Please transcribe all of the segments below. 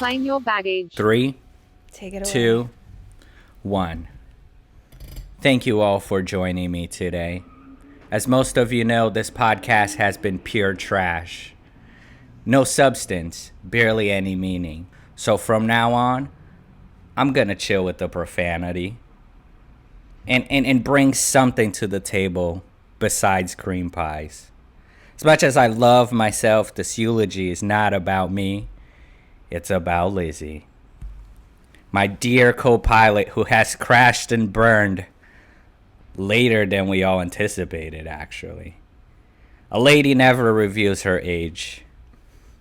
Decline your baggage. 3, Take it away. 2, 1. Thank you all for joining me today. As most of you know, this podcast has been pure trash. No substance, barely any meaning. So from now on, I'm gonna chill with the profanity and bring something to the table besides cream pies. As much as I love myself, this eulogy is not about me. It's about Lizzie, my dear co-pilot who has crashed and burned later than we all anticipated, actually. A lady never reveals her age,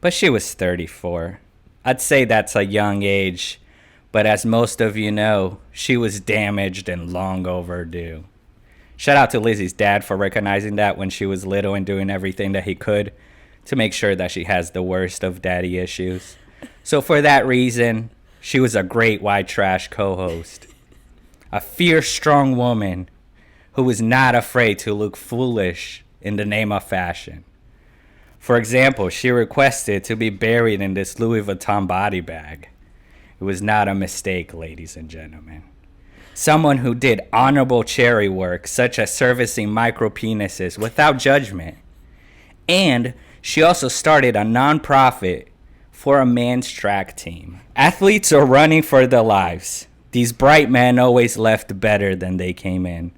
but she was 34. I'd say that's a young age, but as most of you know, she was damaged and long overdue. Shout out to Lizzie's dad for recognizing that when she was little and doing everything that he could to make sure that she has the worst of daddy issues. So for that reason, she was a great white trash co-host. A fierce, strong woman who was not afraid to look foolish in the name of fashion. For example, she requested to be buried in this Louis Vuitton body bag. It was not a mistake, ladies and gentlemen. Someone who did honorable charity work, such as servicing micro penises without judgment. And she also started a nonprofit for a men's track team. Athletes are running for their lives. These bright men always left better than they came in.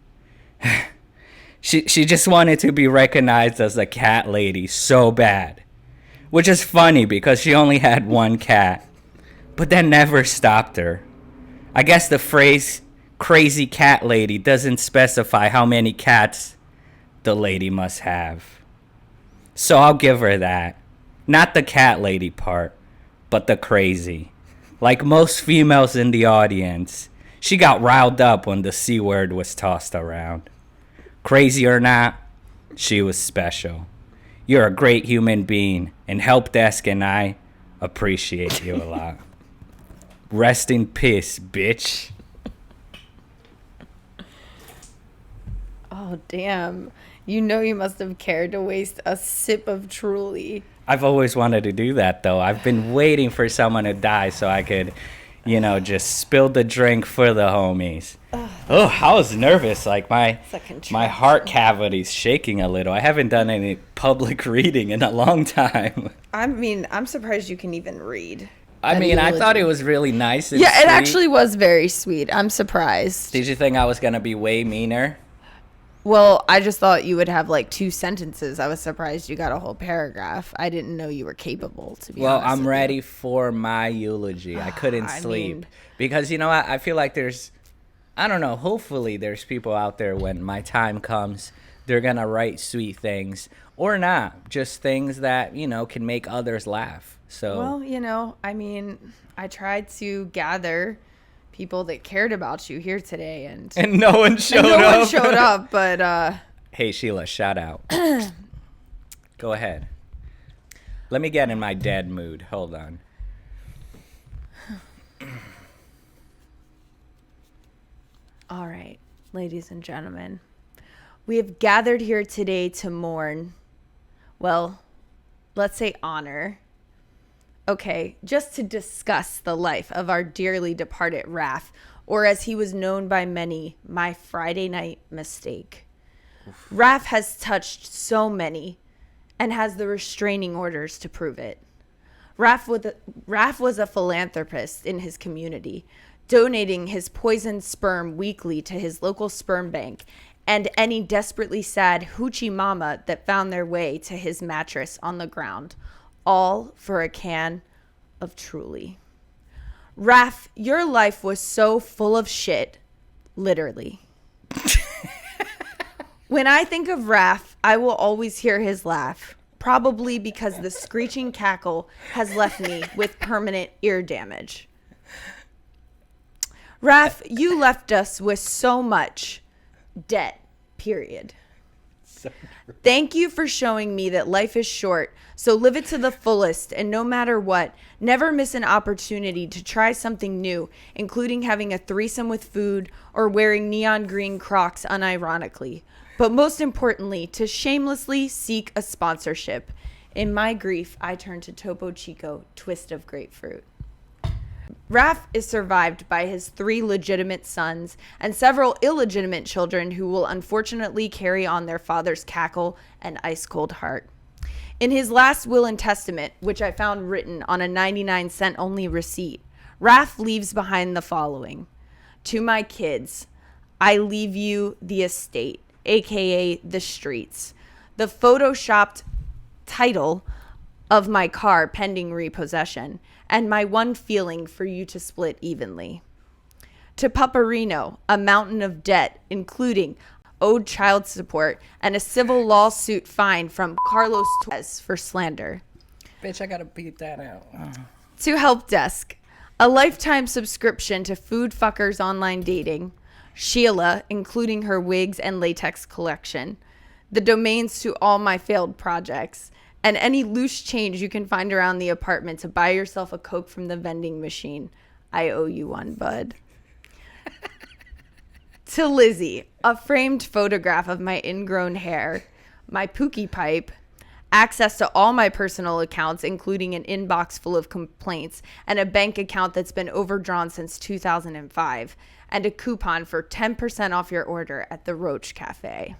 She just wanted to be recognized as a cat lady so bad. Which is funny because she only had one cat. But that never stopped her. I guess the phrase crazy cat lady doesn't specify how many cats the lady must have. So I'll give her that. Not the cat lady part, but the crazy. Like most females in the audience, she got riled up when the C word was tossed around. Crazy or not, she was special. You're a great human being, and Help Desk and I appreciate you a lot. Rest in peace, bitch. Oh, damn. You know you must have cared to waste a sip of Truly. I've always wanted to do that, though. I've been waiting for someone to die so I could, just spill the drink for the homies. Oh, I was nervous. Like, my heart cavity's shaking a little. I haven't done any public reading in a long time. I mean, I'm surprised you can even read. I thought it was really nice and sweet. It actually was very sweet. I'm surprised. Did you think I was going to be way meaner? Well, I just thought you would have like 2 sentences. I was surprised you got a whole paragraph. I didn't know you were capable, to be honest. Well, I'm ready for my eulogy. I couldn't sleep. Because, I feel like hopefully there's people out there when my time comes, they're going to write sweet things. Or not. Just things that, can make others laugh. So. Well, I tried to gather people that cared about you here today, and no one showed up. But hey, Sheila, shout out. Go ahead. Let me get in my dead mood. Hold on. All right, ladies and gentlemen, we have gathered here today to mourn. Well, let's say honor. Okay, just to discuss the life of our dearly departed Raph, or as he was known by many, my Friday night mistake. Raph has touched so many and has the restraining orders to prove it. Raph was a philanthropist in his community, donating his poisoned sperm weekly to his local sperm bank and any desperately sad hoochie mama that found their way to his mattress on the ground. All for a can of Truly. Raph, your life was so full of shit, literally. When I think of Raph, I will always hear his laugh, probably because the screeching cackle has left me with permanent ear damage. Raph, you left us with so much debt, period. Thank you for showing me that life is short, so live it to the fullest, and no matter what, never miss an opportunity to try something new, including having a threesome with food or wearing neon green Crocs unironically. But most importantly, to shamelessly seek a sponsorship. In my grief, I turn to Topo Chico Twist of Grapefruit. Raph is survived by his 3 legitimate sons and several illegitimate children who will unfortunately carry on their father's cackle and ice-cold heart. In his last will and testament, which I found written on a 99-cent only receipt, Raph leaves behind the following. To my kids, I leave you the estate, aka the streets. The photoshopped title of my car pending repossession, and my one feeling for you to split evenly. To Paparino, a mountain of debt, including owed child support and a civil lawsuit fine from Carlos Torres for slander. Bitch, I gotta beat that out. To Help Desk, a lifetime subscription to Food Fuckers Online Dating. Sheila, including her wigs and latex collection. The domains to all my failed projects. And any loose change you can find around the apartment to buy yourself a Coke from the vending machine. I owe you one, bud. To Lizzie, a framed photograph of my ingrown hair, my pookie pipe, access to all my personal accounts, including an inbox full of complaints, and a bank account that's been overdrawn since 2005, and a coupon for 10% off your order at the Roach Cafe.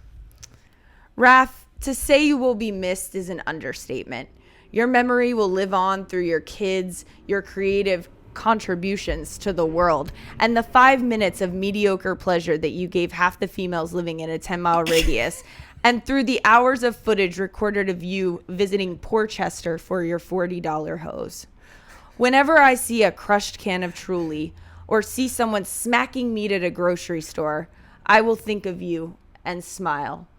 Raph, to say you will be missed is an understatement. Your memory will live on through your kids, your creative contributions to the world, and the 5 minutes of mediocre pleasure that you gave half the females living in a 10-mile radius, and through the hours of footage recorded of you visiting Porchester for your $40 hose. Whenever I see a crushed can of Truly or see someone smacking meat at a grocery store, I will think of you and smile.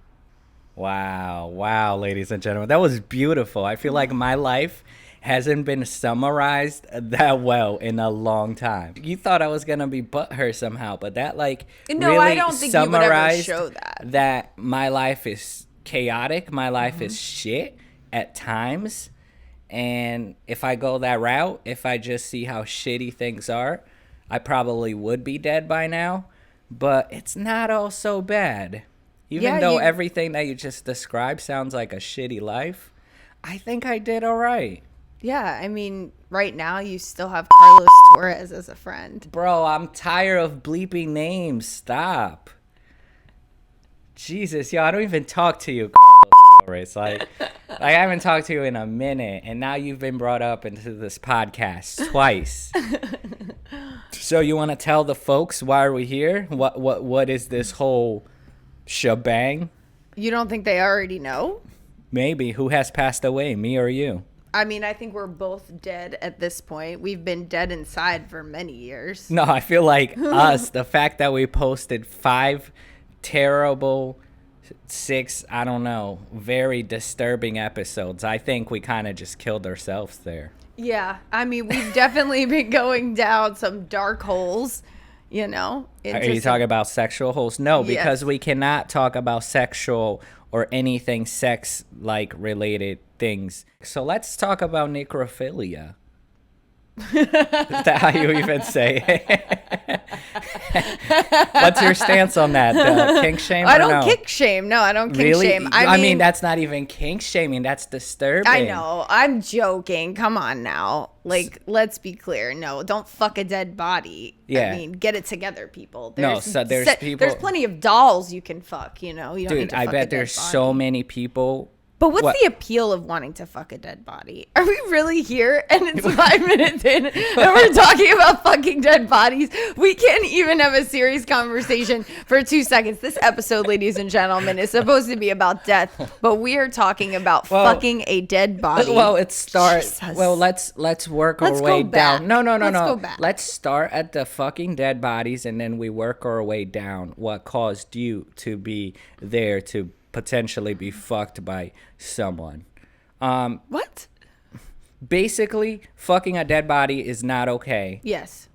Wow, ladies and gentlemen. That was beautiful. I feel like my life hasn't been summarized that well in a long time. You thought I was going to be butthurt somehow, but that really I don't think you would ever show that my life is chaotic. My life is shit at times. And if I go that route, if I just see how shitty things are, I probably would be dead by now. But it's not all so bad. Even though everything that you just described sounds like a shitty life, I think I did all right. Yeah, I mean, right now you still have Carlos Torres as a friend. Bro, I'm tired of bleeping names. Stop. Jesus, yo, I don't even talk to you, Carlos Torres. Like I haven't talked to you in a minute, and now you've been brought up into this podcast twice. So you want to tell the folks why are we here? What is this whole shebang? You don't think they already know? Maybe. Who has passed away, me or you? I mean, I think we're both dead at this point. We've been dead inside for many years. No, I feel like us, the fact that we posted 5 terrible, 6, I don't know, very disturbing episodes, I think we kind of just killed ourselves there. Yeah, I mean, we've definitely been going down some dark holes. You know? Are you talking about sexual holes? No, because we cannot talk about sexual or anything sex-like related things. So let's talk about necrophilia. Is that how you even say it? What's your stance on that? Kink shame? I don't kink shame. No, I don't kink shame. I mean, that's not even kink shaming. That's disturbing. I know. I'm joking. Come on now. Like, let's be clear. No, don't fuck a dead body. Yeah. I mean, get it together, people. There's people. There's plenty of dolls you can fuck, you know? You don't need to I fuck bet a dead there's body. so many people. But what's the appeal of wanting to fuck a dead body? Are we really here? And it's 5 minutes in and we're talking about fucking dead bodies. We can't even have a serious conversation for 2 seconds. This episode, ladies and gentlemen, is supposed to be about death, but we are talking about fucking a dead body. Well, it starts. Well, let's work our way down. No. Let's go back. Let's start at the fucking dead bodies, and then we work our way down. What caused you to be there to potentially be fucked by someone? What? Basically, fucking a dead body is not okay. Yes.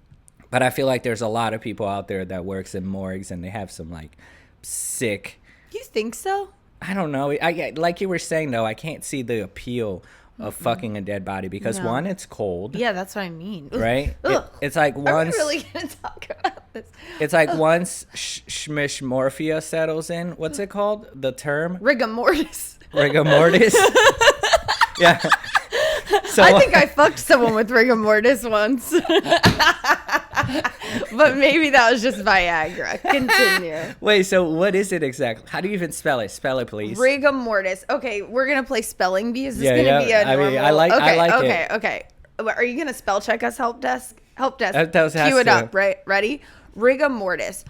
But I feel like there's a lot of people out there that works in morgues and they have some like sick. You think so? I don't know. I like you were saying though, I can't see the appeal of fucking a dead body because one, it's cold. Yeah, that's what I mean. Right? It's like once. Are we really gonna talk about this? It's like once schmishmorphia settles in. What's it called? The term? Rigor mortis. Rigor mortis. Yeah. So I think I fucked someone with rigor mortis once. But maybe that was just Viagra. Continue. Wait, so what is it exactly? How do you even spell it? Spell it, please. Rigor mortis. Okay, we're going to play spelling bee. Is this Yeah, going to yeah. be a I normal? mean, I like okay, it. Okay. Are you going to spell check us, help desk? Help desk. That has Cue it to. up, right? Ready? Rigor mortis.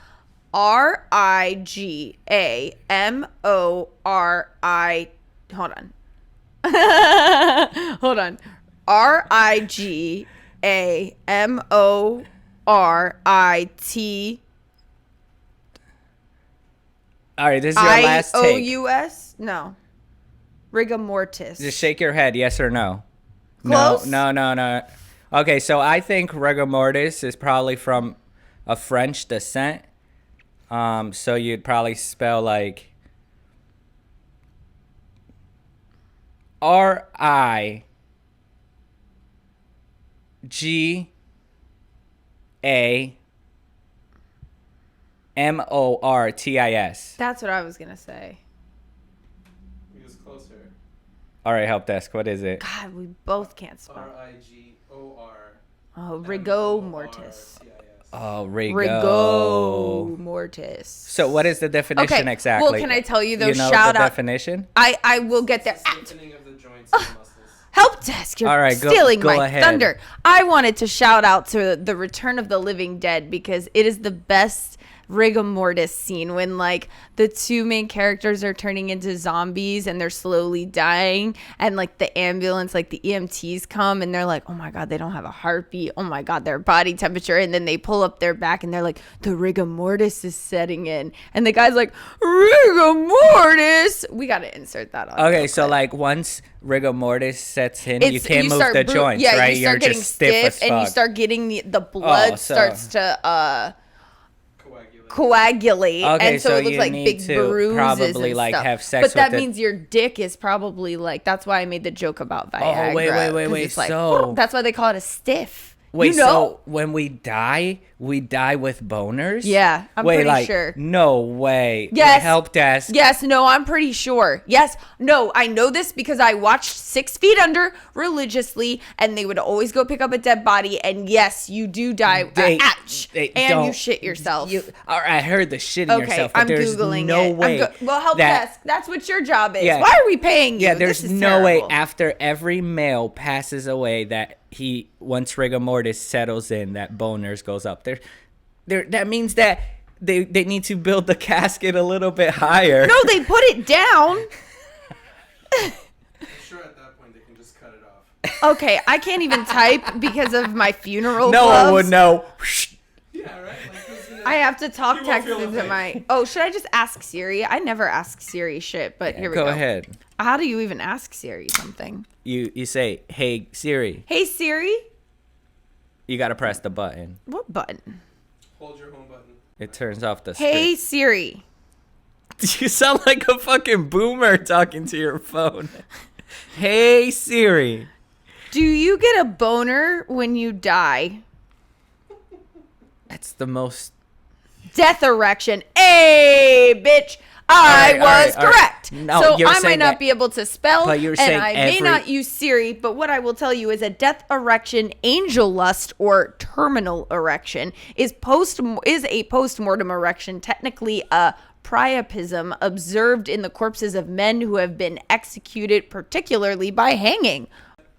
R-I-G-A-M-O-R-I. Hold on. Hold on. R-I-G-A-M-O-R-I-T. All right, this is your last take. I-O-U-S? No. Rigor mortis. Just shake your head, yes or no. Close? No. Okay, so I think rigor mortis is probably from a French descent. So you'd probably spell like RIGAMORTIS. That's what I was going to say. He was closer. All right, help desk. What is it? God, we both can't spell. RIGOR. Oh, rigor mortis. Oh, rigo. Rigor mortis. So what is the definition Okay, exactly? well, can I tell you though, You know shout the out. definition? I will get there. Stiffening of the joints and muscles. Help desk, you're All right, go stealing my ahead. thunder. I wanted to shout out to the Return of the Living Dead because it is the best rigor mortis scene when like the two main characters are turning into zombies and they're slowly dying, and like the ambulance, like the EMTs come and they're like, oh my god, they don't have a heartbeat, oh my god, their body temperature, and then they pull up their back and they're like, the rigor mortis is setting in, and the guy's like, rigor mortis. We got to insert that on. Okay, so like once rigor mortis sets in, you can't move the joints, yeah, right? you start getting just stiff as fuck. and you start getting the blood so- starts to Coagulate. coagulate, Okay, and so, so it looks you like need big to bruises probably, and like, stuff. have sex but that with it. means your dick is probably like, that's why I made the joke about Viagra. Oh, wait, 'cause it's like, so- that's why they call it a stiff. Wait, you know? so when we die with boners? Yeah, I'm Wait, pretty like, sure. No way. Yes. Help desk. Yes, no, I'm pretty sure. Yes, no, I know this because I watched 6 Feet Under religiously, and they would always go pick up a dead body, and yes, you do die. Ouch. They And you don't- shit yourself. All right, I heard the shitting Okay, yourself, but I'm there's Googling no it. way. Well, help desk. That's what your job is. Yeah. Why are we paying you? Yeah, This there's is no way terrible. after every male passes away that once rigor mortis settles in, that boners goes up. That means that they need to build the casket a little bit higher. No, they put it down. I'm sure at that point they can just cut it off. Okay, I can't even type because of my funeral No one gloves. would know. Yeah, right? Like, who's gonna... I have to talk You won't text feel the into pain. my. Oh, should I just ask Siri? I never ask Siri shit, but here we go. Go ahead. How do you even ask Siri something? You say, "Hey Siri." Hey Siri, You gotta press the button. what button? Hold your home button. It turns off the Hey screen. Siri. You sound like a fucking boomer talking to your phone. Hey Siri. Do you get a boner when you die? That's the most. Death erection. Hey, bitch. I All right, was all right. correct. No, So you're I might saying not that- be able to spell, But you're and saying I may every- not use Siri, but what I will tell you is a death erection, angel lust, or terminal erection is a post-mortem erection, technically a priapism observed in the corpses of men who have been executed, particularly by hanging.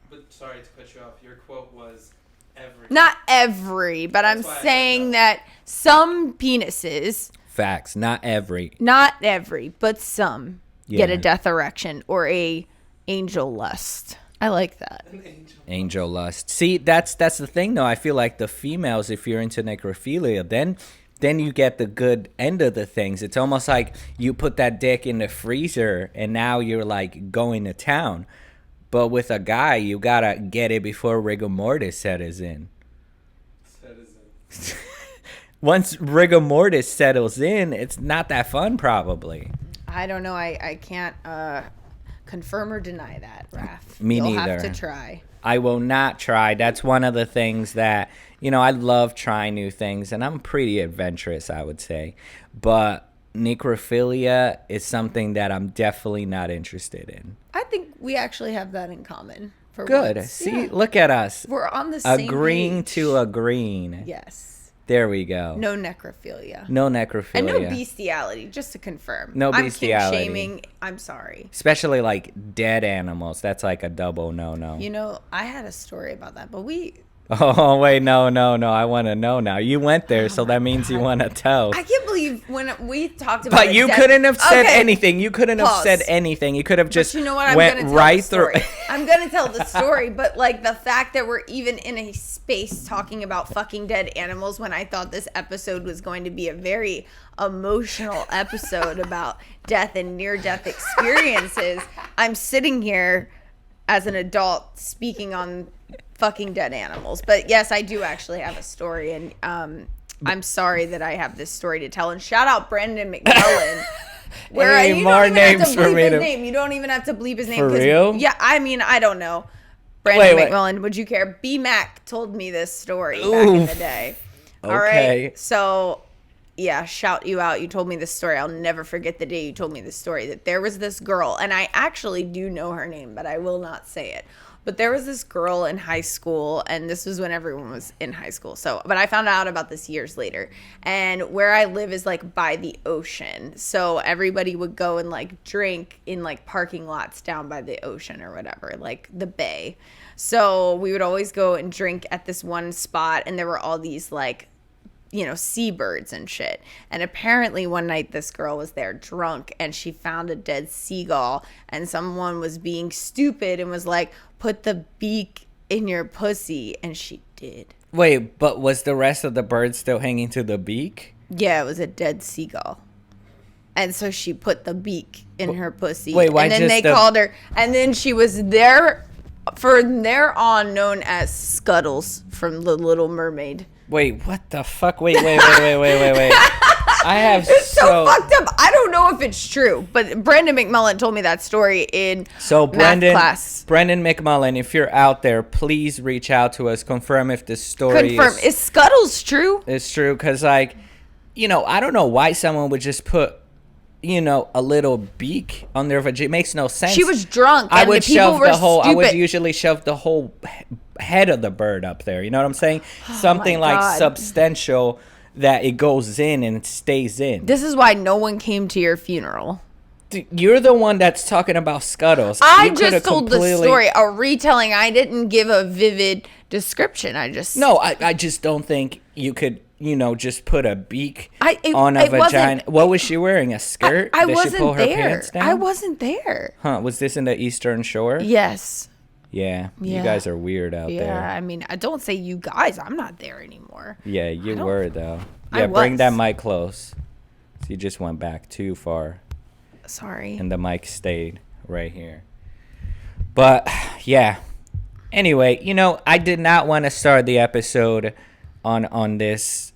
But sorry to cut you off. Your quote was every. Not every, but I'm That's why I said saying that. that some penises, Facts. Not every. not every, but some get Yeah. a death erection or a angel lust. I like that. An angel. Angel lust. See, that's the thing though. I feel like the females, if you're into necrophilia, then you get the good end of the things. It's almost like you put that dick in the freezer and now you're like going to town. But with a guy, you gotta get it before rigor mortis settles in. Citizen. Once rigor mortis settles in, it's not that fun probably. I don't know. I can't confirm or deny that, Raph. Me You'll neither. have to try. I will not try. That's one of the things that, I love trying new things, and I'm pretty adventurous, I would say. But necrophilia is something that I'm definitely not interested in. I think we actually have that in common. For Good. once. See, Yeah. look at us. We're on the same Agreeing page. to agreeing. Yes. There we go. No necrophilia. No necrophilia. And no bestiality, just to confirm. No I'm bestiality. kink shaming. I'm sorry. Especially like dead animals. That's like a double no. You know, I had a story about that, but Oh, wait, no. I want to know now. You went there, so that means you want to tell. I can't believe when we talked about But you couldn't have said Okay. anything. You couldn't have Pause. said anything. You could have just But you know what? I'm went gonna tell right the story. through. I'm gonna tell the story, but like the fact that we're even in a space talking about fucking dead animals when I thought this episode was going to be a very emotional episode about death and near-death experiences, I'm sitting here as an adult speaking on fucking dead animals. But yes, I do actually have a story, and I'm sorry that I have this story to tell. And shout out Brandon McMullen. Where Any you more don't even have names to for bleep me his to- name. You don't even have to bleep his name. For 'cause- real? Yeah, I mean, I don't know. Brandon Wait. McMullen, would you care? B Mac told me this story back in the Oof. day. All Okay. right. So, yeah, shout you out. You told me this story. I'll never forget the day you told me this story, that there was this girl, and I actually do know her name, but I will not say it. But there was this girl in high school, and this was when everyone was in high school. So, but I found out about this years later. And where I live is like by the ocean. So everybody would go and like drink in like parking lots down by the ocean or whatever, like the bay. So we would always go and drink at this one spot, and there were all these like, you know, seabirds and shit. And apparently one night this girl was there drunk, and she found a dead seagull, and someone was being stupid and was like, put the beak in your pussy, and she did. Wait, but was the rest of the bird still hanging to the beak? Yeah, it was a dead seagull. And so she put the beak in her pussy. Wait, why and then just they the- called her, and then she was there from there on known as Scuttles from The Little Mermaid. Wait, what the fuck? Wait. I have It's so fucked up. I don't know if it's true, but Brandon McMullen told me that story in math class. Brendan McMullen, if you're out there, please reach out to us. Confirm if this story Is Scuttles true? is true. Because, like, you know, I don't know why someone would just put, you know, a little beak on their vagina. It makes no sense. She was drunk, I and would the people shove were the whole. I would stupid. usually shove the whole head of the bird up there. You know what I'm saying? Something like God. substantial that it goes in and it stays in. This is why no one came to your funeral. Dude, you're the one that's talking about Scuttles. I You coulda just told the story, a retelling. I didn't give a vivid description. I just No, I just don't think you could, you know, just put a beak It on a wasn't- vagina. What was she wearing? A skirt? I Did wasn't she pull her there. pants down? I wasn't there. Huh? Was this in the Eastern Shore? Yes. Yeah. You Yeah. guys are weird out Yeah. there. I mean, I don't say you guys. I'm not there anymore. Yeah, you don't- were though. I Yeah, bring was. that mic close. So you just went back too far, Sorry. and the mic stayed right here. But yeah. Anyway, you know, I did not want to start the episode on this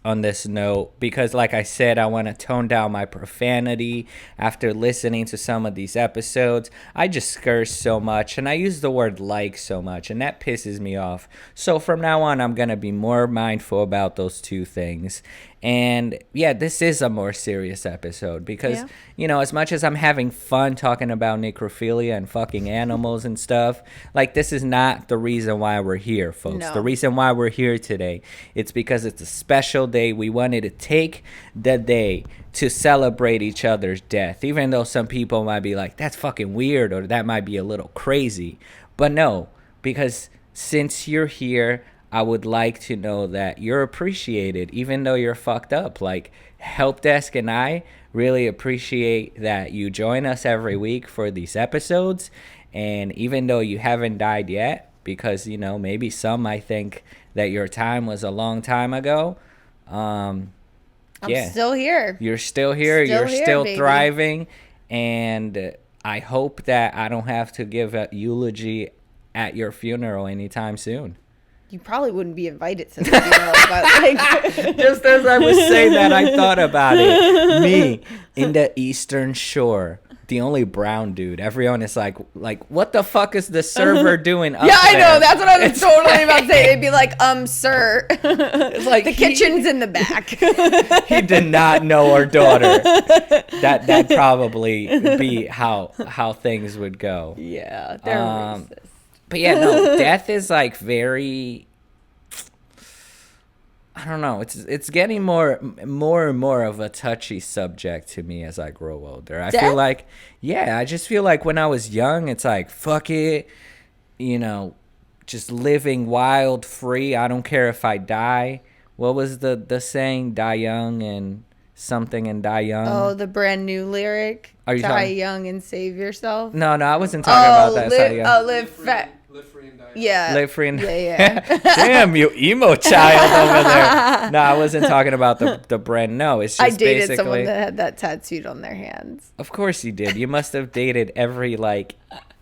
note because, like I said, I want to tone down my profanity after listening to some of these episodes. I just curse so much, and I use the word like so much, and that pisses me off. So from now on, I'm gonna be more mindful about those two things. And yeah, this is a more serious episode because, Yeah. you know, as much as I'm having fun talking about necrophilia and fucking animals and stuff, like, this is not the reason why we're here, folks. No. The reason why we're here today, it's because it's a special day. We wanted to take the day to celebrate each other's death, even though some people might be like, that's fucking weird, or that might be a little crazy. But no, because since you're here, I would like to know that you're appreciated, even though you're fucked up. Like, Help Desk and I really appreciate that you join us every week for these episodes. And even though you haven't died yet, because, you know, maybe some might think that your time was a long time ago, I'm yeah, still here. you're still here. Still You're here, still baby. thriving. And I hope that I don't have to give a eulogy at your funeral anytime soon. You probably wouldn't be invited to the funeral, but like, Just as I was saying that, I thought about it. Me in the Eastern Shore, the only brown dude. Everyone is like, what the fuck is the server doing up yeah, I there? know. That's what I was totally about to say. They'd be like, sir, It's like the kitchen's in the back. He did not know our daughter. That'd probably be how things would go. Yeah, they're Um, racist. But yeah, no, death is like very, I don't know. It's getting more and more of a touchy subject to me as I grow older. I feel Death? like, yeah, I just feel like when I was young, it's like fuck it, you know, just living wild, free. I don't care if I die. What was the saying? Die young and something and die Oh, young. the brand new lyric. Are you Die talking? young and save yourself. No, I wasn't talking about that. live, Yeah. live fat. Live free and die. Yeah. Live free and Yeah. damn, you emo child over there. No, I wasn't talking about the brand. No, it's just I dated basically. someone that had that tattooed on their hands. Of course you did. You must have dated every like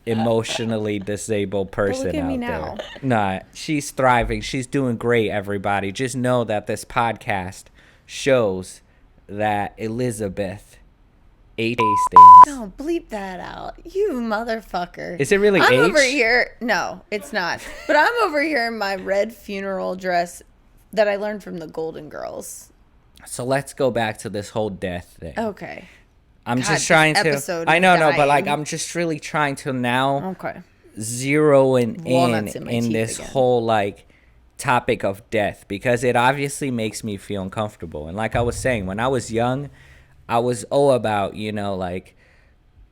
emotionally disabled person look at out me there. now. Nah, she's thriving. She's doing great, everybody. Just know that this podcast shows that Elizabeth H. Hastings. No, bleep that out. You motherfucker. Is it really I'm H? over here. No, it's not. But I'm over here in my red funeral dress that I learned from the Golden Girls. So let's go back to this whole death thing. Okay. I'm God, just trying this to. episode I is know, but like dying. I'm just really trying to now Okay. zero in Walnuts in my teeth this again. whole like topic of death, because it obviously makes me feel uncomfortable. And like I was saying, when I was young, I was all about, you know, like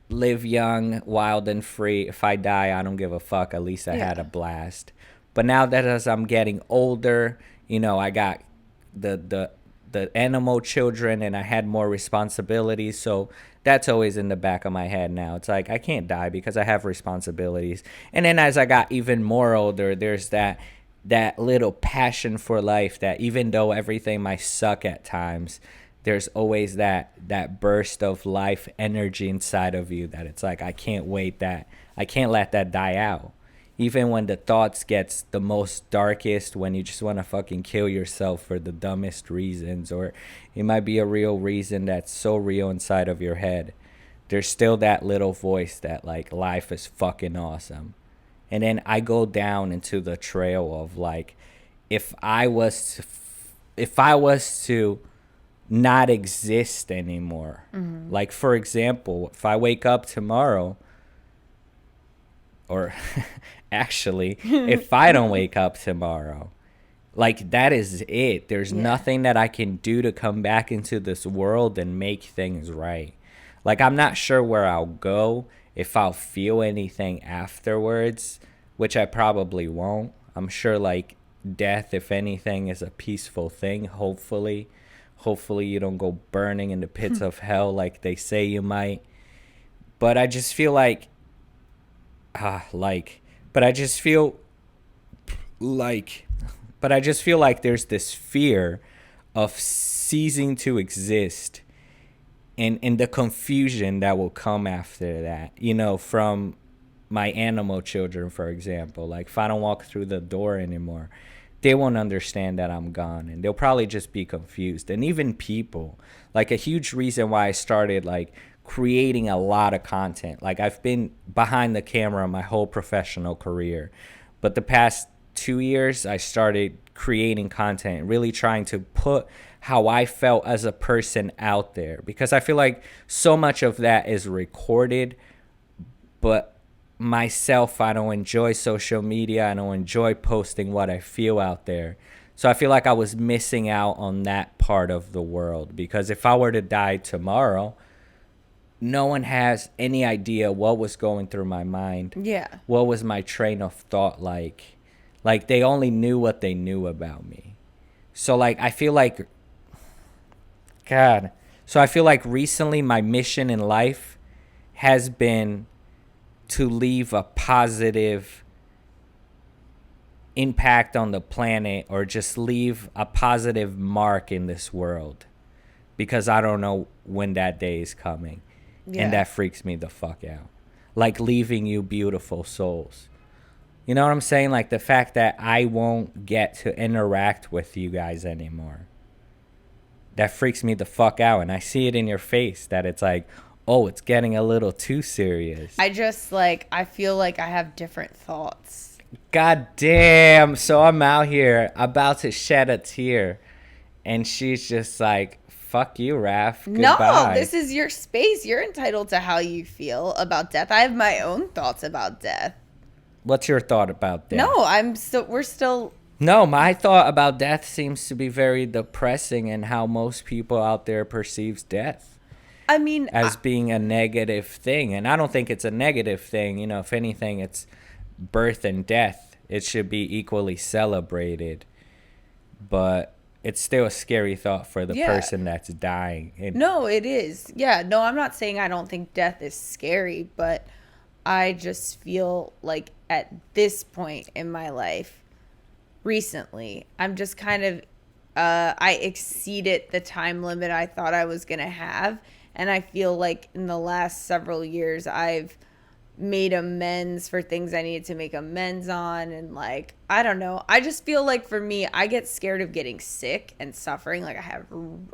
live young, wild and free. If I die, I don't give a fuck. At least I had a blast. But now that as I'm getting older, you know, I got the animal children and I had more responsibilities. So that's always in the back of my head now. It's like I can't die because I have responsibilities. And then as I got even more older, there's that little passion for life that even though everything might suck at times, there's always that burst of life energy inside of you that it's like I can't let that die out. Even when the thoughts gets the most darkest, when you just want to fucking kill yourself for the dumbest reasons, or it might be a real reason that's so real inside of your head, there's still that little voice that like life is fucking awesome. And then I go down into the trail of like, if I was to not exist anymore. Mm-hmm. Like, for example, if I wake up tomorrow, or actually, if I don't wake up tomorrow, like that is it. There's nothing that I can do to come back into this world and make things right. Like, I'm not sure where I'll go, if I'll feel anything afterwards, which I probably won't. I'm sure like death, if anything, is a peaceful thing, hopefully. Hopefully you don't go burning in the pits of hell like they say you might. But I just feel like, but I just feel like there's this fear of ceasing to exist and the confusion that will come after that. You know, from my animal children, for example. Like, if I don't walk through the door anymore, they won't understand that I'm gone, and they'll probably just be confused. And even people, like a huge reason why I started like creating a lot of content. Like, I've been behind the camera my whole professional career, but the past 2 years I started creating content, really trying to put how I felt as a person out there, because I feel like so much of that is recorded, but myself, I don't enjoy social media. I don't enjoy posting what I feel out there. So I feel like I was missing out on that part of the world, because if I were to die tomorrow, no one has any idea what was going through my mind. Yeah. What was my train of thought like? Like, they only knew what they knew about me. So like, I feel like, God. So I feel like recently my mission in life has been to leave a positive impact on the planet, or just leave a positive mark in this world, because I don't know when that day is coming. And that freaks me the fuck out. Like, leaving you beautiful souls. You know what I'm saying? Like, the fact that I won't get to interact with you guys anymore, that freaks me the fuck out. And I see it in your face that it's like, oh, it's getting a little too serious. I just like, I feel like I have different thoughts. God damn. So I'm out here about to shed a tear, and she's just like, fuck you, Raph. Goodbye. No, this is your space. You're entitled to how you feel about death. I have my own thoughts about death. What's your thought about death? No, we're still. No, my thought about death seems to be very depressing and how most people out there perceives death I mean, as being a negative thing. And I don't think it's a negative thing. You know, if anything, it's birth and death. It should be equally celebrated. But it's still a scary thought for the person that's dying. No, it is. Yeah, no, I'm not saying I don't think death is scary, but I just feel like at this point in my life, recently, I'm just kind of, I exceeded the time limit I thought I was going to have. And I feel like in the last several years, I've made amends for things I needed to make amends on. And like, I don't know. I just feel like for me, I get scared of getting sick and suffering. Like I have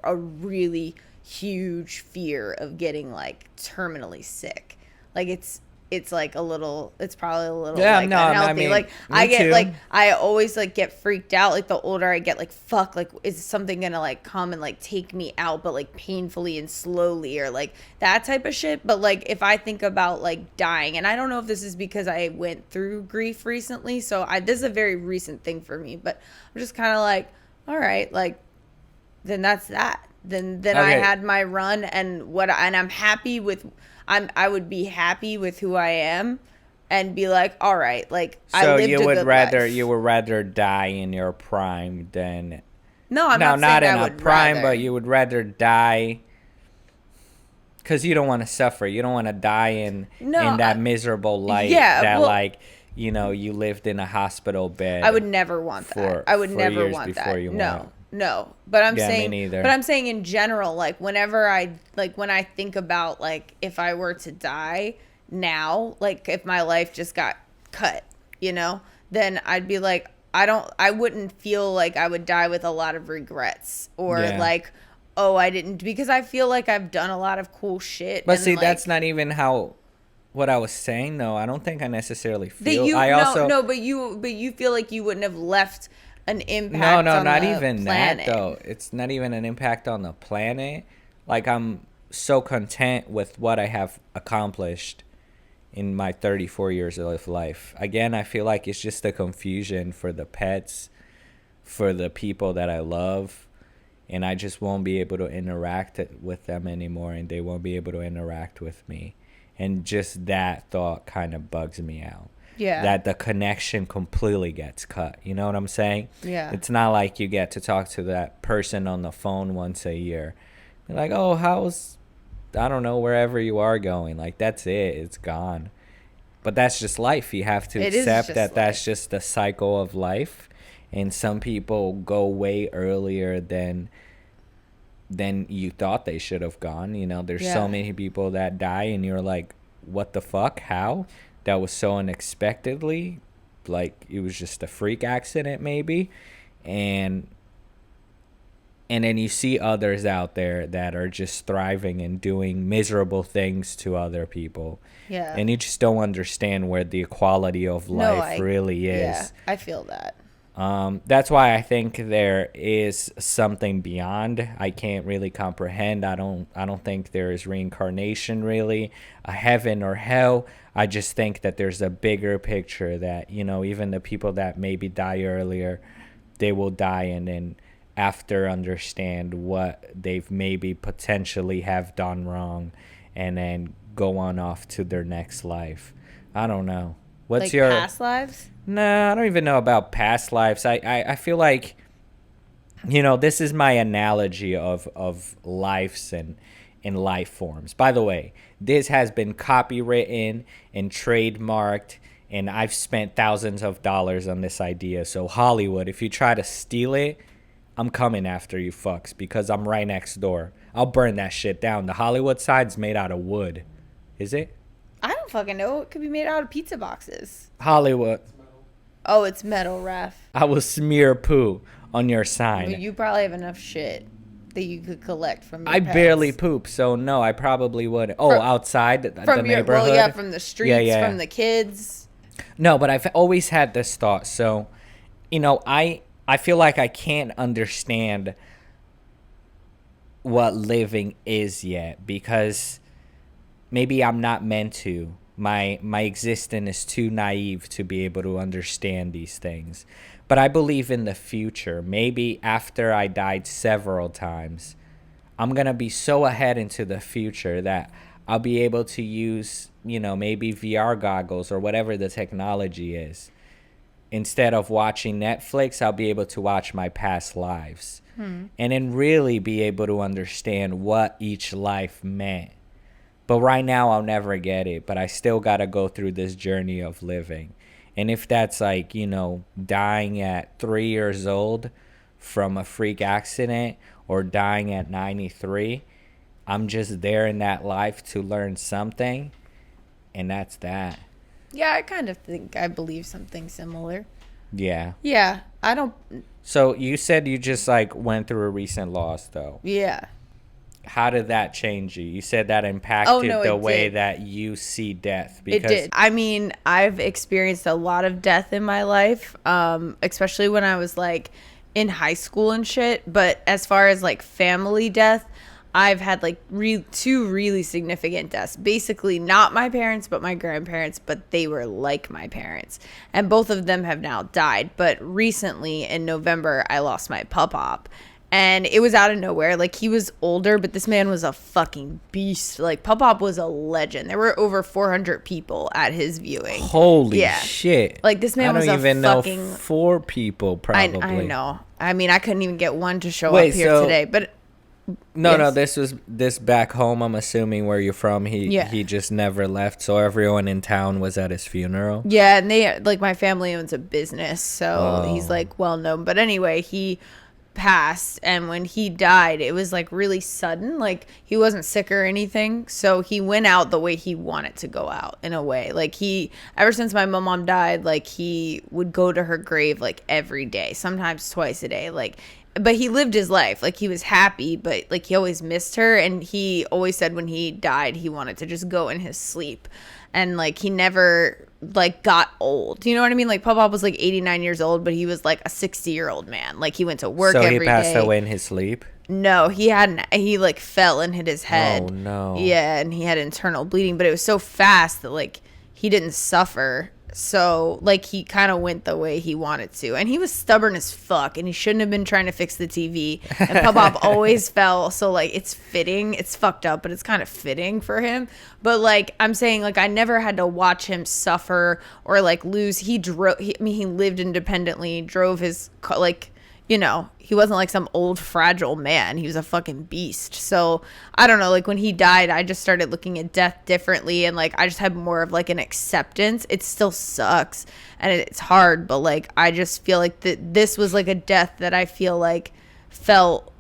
a really huge fear of getting like terminally sick. Like it's like a little, it's probably a little like unhealthy. I mean, like I get too. like, I always like get freaked out. Like the older I get, like, fuck, like is something gonna like come and like take me out, but like painfully and slowly, or like that type of shit. But like if I think about like dying, and I don't know if this is because I went through grief recently, so this is a very recent thing for me, but I'm just kind of like, all right, like then that's that. Then I Okay. had my run, and I'm happy with. I would be happy with who I am, and be like, all right, like I So lived you a would good rather life. you would rather die in your prime than No, I'm no, not saying in I a would prime, rather. but you would rather die because you don't want to suffer. You don't want to die in that miserable life. yeah, that well- like you know you lived in a hospital bed. I would never want that. I would for never years want before that. you No, went. no. But I'm Yeah, me saying, neither. but I'm saying in general, like whenever when I think about like if I were to die now, like if my life just got cut, then I'd be like, I wouldn't feel like I would die with a lot of regrets or Yeah. like, oh, I didn't, because I feel like I've done a lot of cool shit. But and, see, like, that's not even what I was saying though. I don't think I necessarily that feel. you I also no, but you feel like you wouldn't have left an impact. No, on not the even planet. that though. It's not even an impact on the planet. Like I'm so content with what I have accomplished in my 34 years of life. Again, I feel like it's just a confusion for the pets, for the people that I love, and I just won't be able to interact with them anymore, and they won't be able to interact with me. And just that thought kind of bugs me out. Yeah. That the connection completely gets cut. You know what I'm saying? Yeah. It's not like you get to talk to that person on the phone once a year. You're like, oh, how's, I don't know, wherever you are going. Like, that's it. It's gone. But that's just life. You have to It is accept just that that's life. just the cycle of life. And some people go way earlier than you thought they should have gone. You know, there's Yeah. so many people that die and you're like, what the fuck? How? That was so unexpectedly. Like, it was just a freak accident maybe. And then you see others out there that are just thriving and doing miserable things to other people. Yeah. And you just don't understand where the equality of life really is. Yeah, I feel that. That's why I think there is something beyond. I can't really comprehend. I don't think there is reincarnation really, a heaven or hell. I just think that there's a bigger picture that, even the people that maybe die earlier, they will die and then after understand what they've maybe potentially have done wrong and then go on off to their next life. I don't know. What's Like your past lives? No, I don't even know about past lives. I feel like, this is my analogy of lives and life forms. By the way, this has been copywritten and trademarked, and I've spent thousands of dollars on this idea. So Hollywood, if you try to steal it, I'm coming after you fucks because I'm right next door. I'll burn that shit down. The Hollywood side's made out of wood. Is it? I don't fucking know. It could be made out of pizza boxes. Hollywood. Oh, it's metal, ref. I will smear poo on your sign. But you probably have enough shit that you could collect from your I pets. barely poop, so no, I probably would. Oh, From- outside the From your, neighborhood? well, yeah, from the streets, yeah. from the kids. No, but I've always had this thought. So, I feel like I can't understand what living is yet because maybe I'm not meant to. my existence is too naive to be able to understand these things. But I believe in the future. Maybe after I died several times, I'm going to be so ahead into the future that I'll be able to use, maybe VR goggles or whatever the technology is. Instead of watching Netflix, I'll be able to watch my past lives. And then really be able to understand what each life meant. But right now, I'll never get it. But I still got to go through this journey of living. And if that's like, dying at 3 years old from a freak accident or dying at 93, I'm just there in that life to learn something. And that's that. Yeah, I kind of think I believe something similar. Yeah. Yeah, I don't. So you said you just like went through a recent loss, though. Yeah. How did that change you? You said that impacted the way that you see death. It did. I mean, I've experienced a lot of death in my life, especially when I was like in high school and shit. But as far as like family death, I've had like two really significant deaths. Basically, not my parents, but my grandparents, but they were like my parents. And both of them have now died. But recently in November, I lost my pop-pop. And it was out of nowhere. Like, he was older, but this man was a fucking beast. Like, Pop-Pop was a legend. There were over 400 people at his viewing. Holy shit. Like, this man was a fucking... I don't even know 4 people, probably. I know. I mean, I couldn't even get one to show up here today, but... No, this back home, I'm assuming where you're from, he just never left, so everyone in town was at his funeral. Yeah, and they, like, my family owns a business, so he's, like, well-known. But anyway, he... passed, and when he died, it was like really sudden. Like, he wasn't sick or anything, so he went out the way he wanted to go out, in a way. Like, he, ever since my mom died, like, he would go to her grave like every day, sometimes twice a day. Like, but he lived his life. Like, he was happy, but like, he always missed her, and he always said when he died he wanted to just go in his sleep. And like, he never like got old, you know what I mean? Like, Pop-Pop was like 89 years old, but he was like a 60-year-old man. Like, he went to work every day. So he passed away in his sleep? No, he like fell and hit his head. Oh no. Yeah, and he had internal bleeding, but it was so fast that like he didn't suffer. So like, he kind of went the way he wanted to, and he was stubborn as fuck, and he shouldn't have been trying to fix the TV. And Pop-Pop always fell, so like, it's fitting. It's fucked up, but it's kind of fitting for him. But like, I'm saying, like, I never had to watch him suffer or like lose. He lived independently, drove his car, like, he wasn't like some old fragile man. He was a fucking beast. So I don't know, like, when he died, I just started looking at death differently, and like, I just had more of like an acceptance. It still sucks and it's hard, but like, I just feel like this was like a death that I feel like felt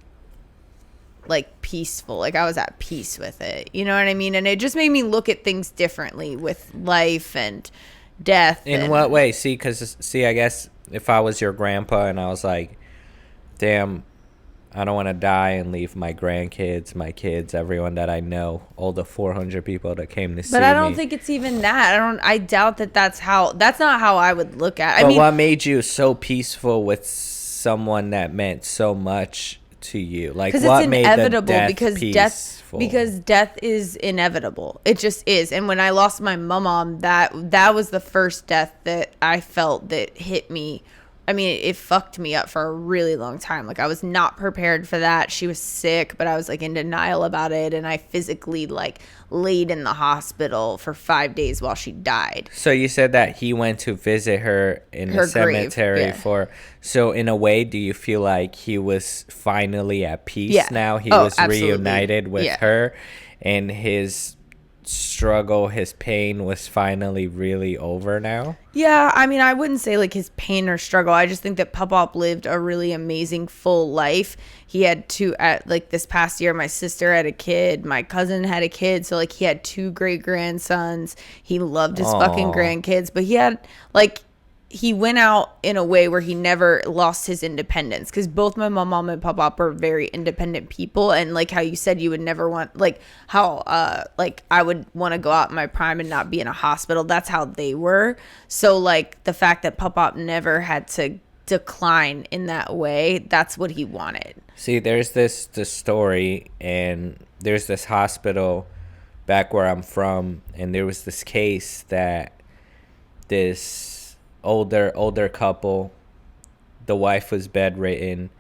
like peaceful. Like, I was at peace with it, you know what I mean? And it just made me look at things differently with life and death. In what way? See, I guess if I was your grandpa and I was like, damn, I don't want to die and leave my grandkids, my kids, everyone that I know, all the 400 people that came to see me. But I don't think it's even that. I doubt that's not how I would look at it. But what made you so peaceful with someone that meant so much to you? Like, what made the death peaceful? Because death is inevitable. It just is. And when I lost my mom, that was the first death that I felt that hit me. I mean, it fucked me up for a really long time. Like, I was not prepared for that. She was sick, but I was like in denial about it. And I physically like laid in the hospital for 5 days while she died. So you said that he went to visit her in the cemetery so in a way, do you feel like he was finally at peace now? He was reunited with her, and his struggle, his pain was finally really over now? Yeah, I mean, I wouldn't say like his pain or struggle. I just think that Pop-Pop lived a really amazing full life. He had like this past year, my sister had a kid, my cousin had a kid, so like, he had 2 great grandsons. He loved his fucking grandkids, but he had like, he went out in a way where he never lost his independence, because both my mom and Pop-Pop are very independent people. And like how you said you would never want, like how like I would want to go out in my prime and not be in a hospital. That's how they were. So like, the fact that Pop-Pop never had to decline in that way, that's what he wanted. See, there's this story, and there's this hospital back where I'm from, and there was this case that this older couple, the wife was bedridden.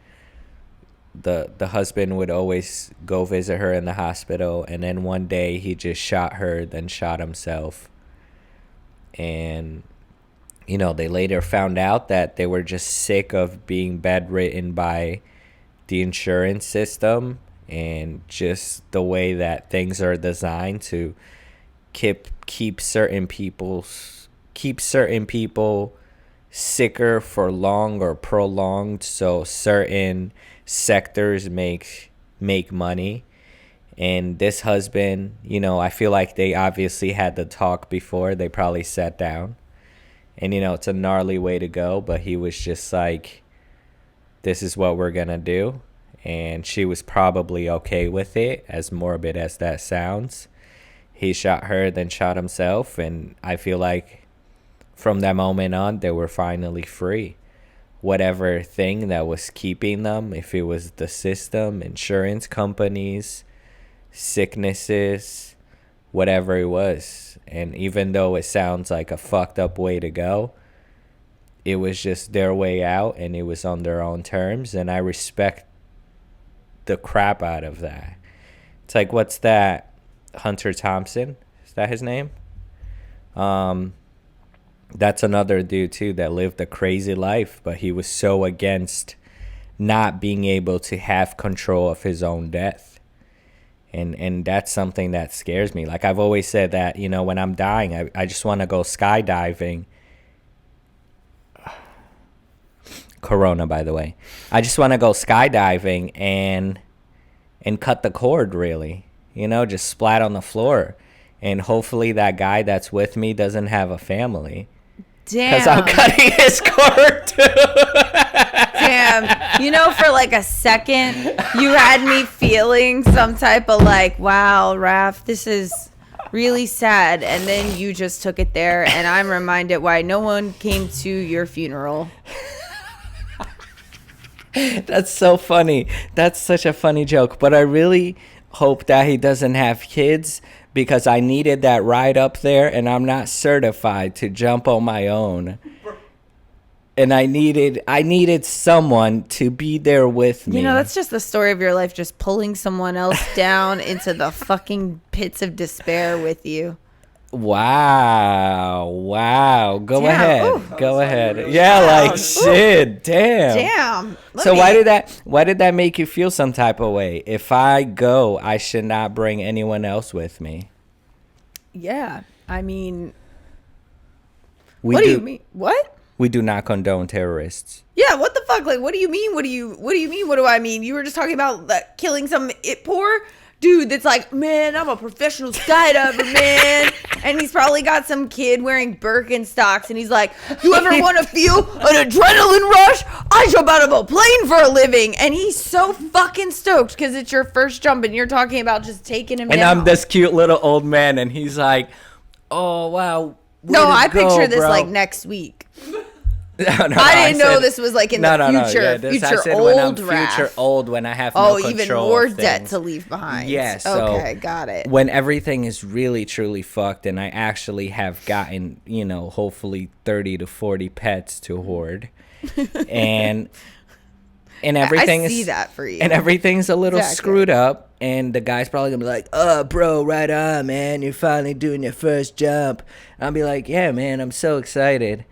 The husband would always go visit her in the hospital, and then one day he just shot her, then shot himself. And they later found out that they were just sick of being bedridden by the insurance system and just the way that things are designed to keep certain people sicker for long or prolonged, so certain sectors make money. And this husband, I feel like they obviously had the talk before. They probably sat down, and it's a gnarly way to go, but he was just like, this is what we're gonna do. And she was probably okay with it, as morbid as that sounds. He shot her, then shot himself, and I feel like from that moment on, they were finally free. Whatever thing that was keeping them, if it was the system, insurance companies, sicknesses, whatever it was. And even though it sounds like a fucked up way to go, it was just their way out, and it was on their own terms, and I respect the crap out of that. It's like, what's that? Hunter Thompson? Is that his name? That's another dude too that lived a crazy life, but he was so against not being able to have control of his own death. And that's something that scares me. Like I've always said that, when I'm dying, I just want to go skydiving. Corona, by the way. I just want to go skydiving and cut the cord, really. Just splat on the floor. And hopefully that guy that's with me doesn't have a family. Damn. Because I'm cutting his cord too. Damn. For like a second, you had me feeling some type of like, wow, Raph, this is really sad. And then you just took it there, and I'm reminded why no one came to your funeral. That's so funny. That's such a funny joke. But I really hope that he doesn't have kids, because I needed that ride up there, and I'm not certified to jump on my own. And I needed someone to be there with me. That's just the story of your life, just pulling someone else down into the fucking pits of despair with you. Wow. Go Damn. ahead. Ooh. Go ahead. Yeah, like shit. Damn. Damn. Why did that make you feel some type of way? If I go, I should not bring anyone else with me. Yeah. I mean, What do you mean? What? We do not condone terrorists. Yeah, what the fuck? Like, what do you mean? What do you mean? What do I mean? You were just talking about killing some poor dude that's like, man, I'm a professional skydiver, man. And he's probably got some kid wearing Birkenstocks, and he's like, you ever want to feel an adrenaline rush? I jump out of a plane for a living. And he's so fucking stoked because it's your first jump, and you're talking about just taking him and down. I'm this cute little old man, and he's like, oh, wow. No, I go, picture this bro? like next week. No, I didn't know this was like in the future. Yeah, future I said old when I'm Raph. future old, when I have no control even more of debt things. to leave behind. Yeah, so okay, got it. when everything is really truly fucked, and I actually have gotten, hopefully 30 to 40 pets to hoard, and everything I see that for you. and everything's a little Exactly. screwed up, and the guy's probably gonna be like, oh, bro, right on, man, you're finally doing your first jump. I'll be like, yeah, man, I'm so excited.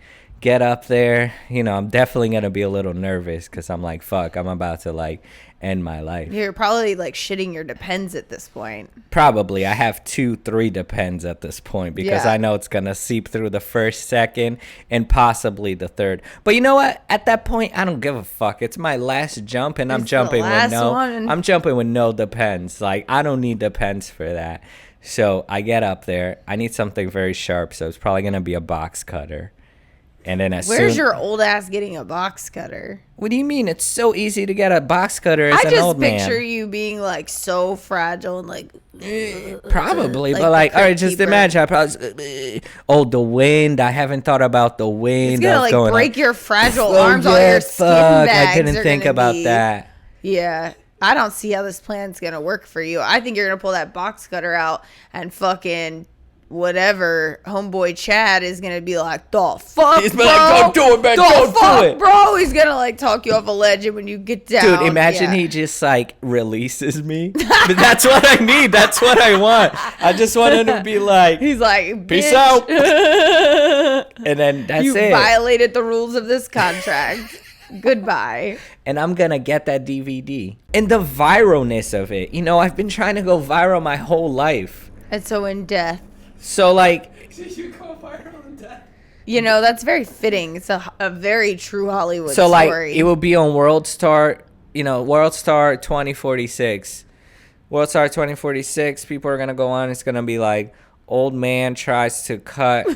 Get up there. I'm definitely gonna be a little nervous, because I'm like, fuck, I'm about to like end my life. You're probably like shitting your depends at this point. Probably. I have 2-3 depends at this point, because Yeah. I know it's gonna seep through the first, second, and possibly the third. But you know what? At that point, I don't give a fuck. It's my last jump, and I'm It's the jumping with last no. one. I'm jumping with no depends. Like, I don't need depends for that. So I get up there. I need something very sharp, so it's probably gonna be a box cutter. And then Where's your old ass getting a box cutter? What do you mean? It's so easy to get a box cutter as I an just old man. picture you being like so fragile and like Probably, like but the like, all right, crypt just keeper. imagine. I probably, the wind. I haven't thought about the wind. it's gonna that's like going break on. your fragile Oh, arms. All yeah, your skin fuck, bags I didn't are think gonna about be- that. Yeah. I don't see how this plan's gonna work for you. I think you're gonna pull that box cutter out and fucking whatever homeboy Chad is gonna be like, the fuck, He's bro? like, don't do it, man. Don't do it, bro. He's gonna like talk you off a ledge, and when you get down, dude, imagine he just like releases me. But that's what I need. That's what I want. I just want him to be like, he's like, peace bitch. out. And then that's You it. violated the rules of this contract. Goodbye. And I'm gonna get that DVD. And the viralness of it. You know, I've been trying to go viral my whole life. And so in death, So like, You go viral in death. you know, that's very fitting. It's a very true Hollywood so like story. it will be on World Star, you know, World Star 2046. World Star 2046, people are gonna go on, it's gonna be like, old man tries to cut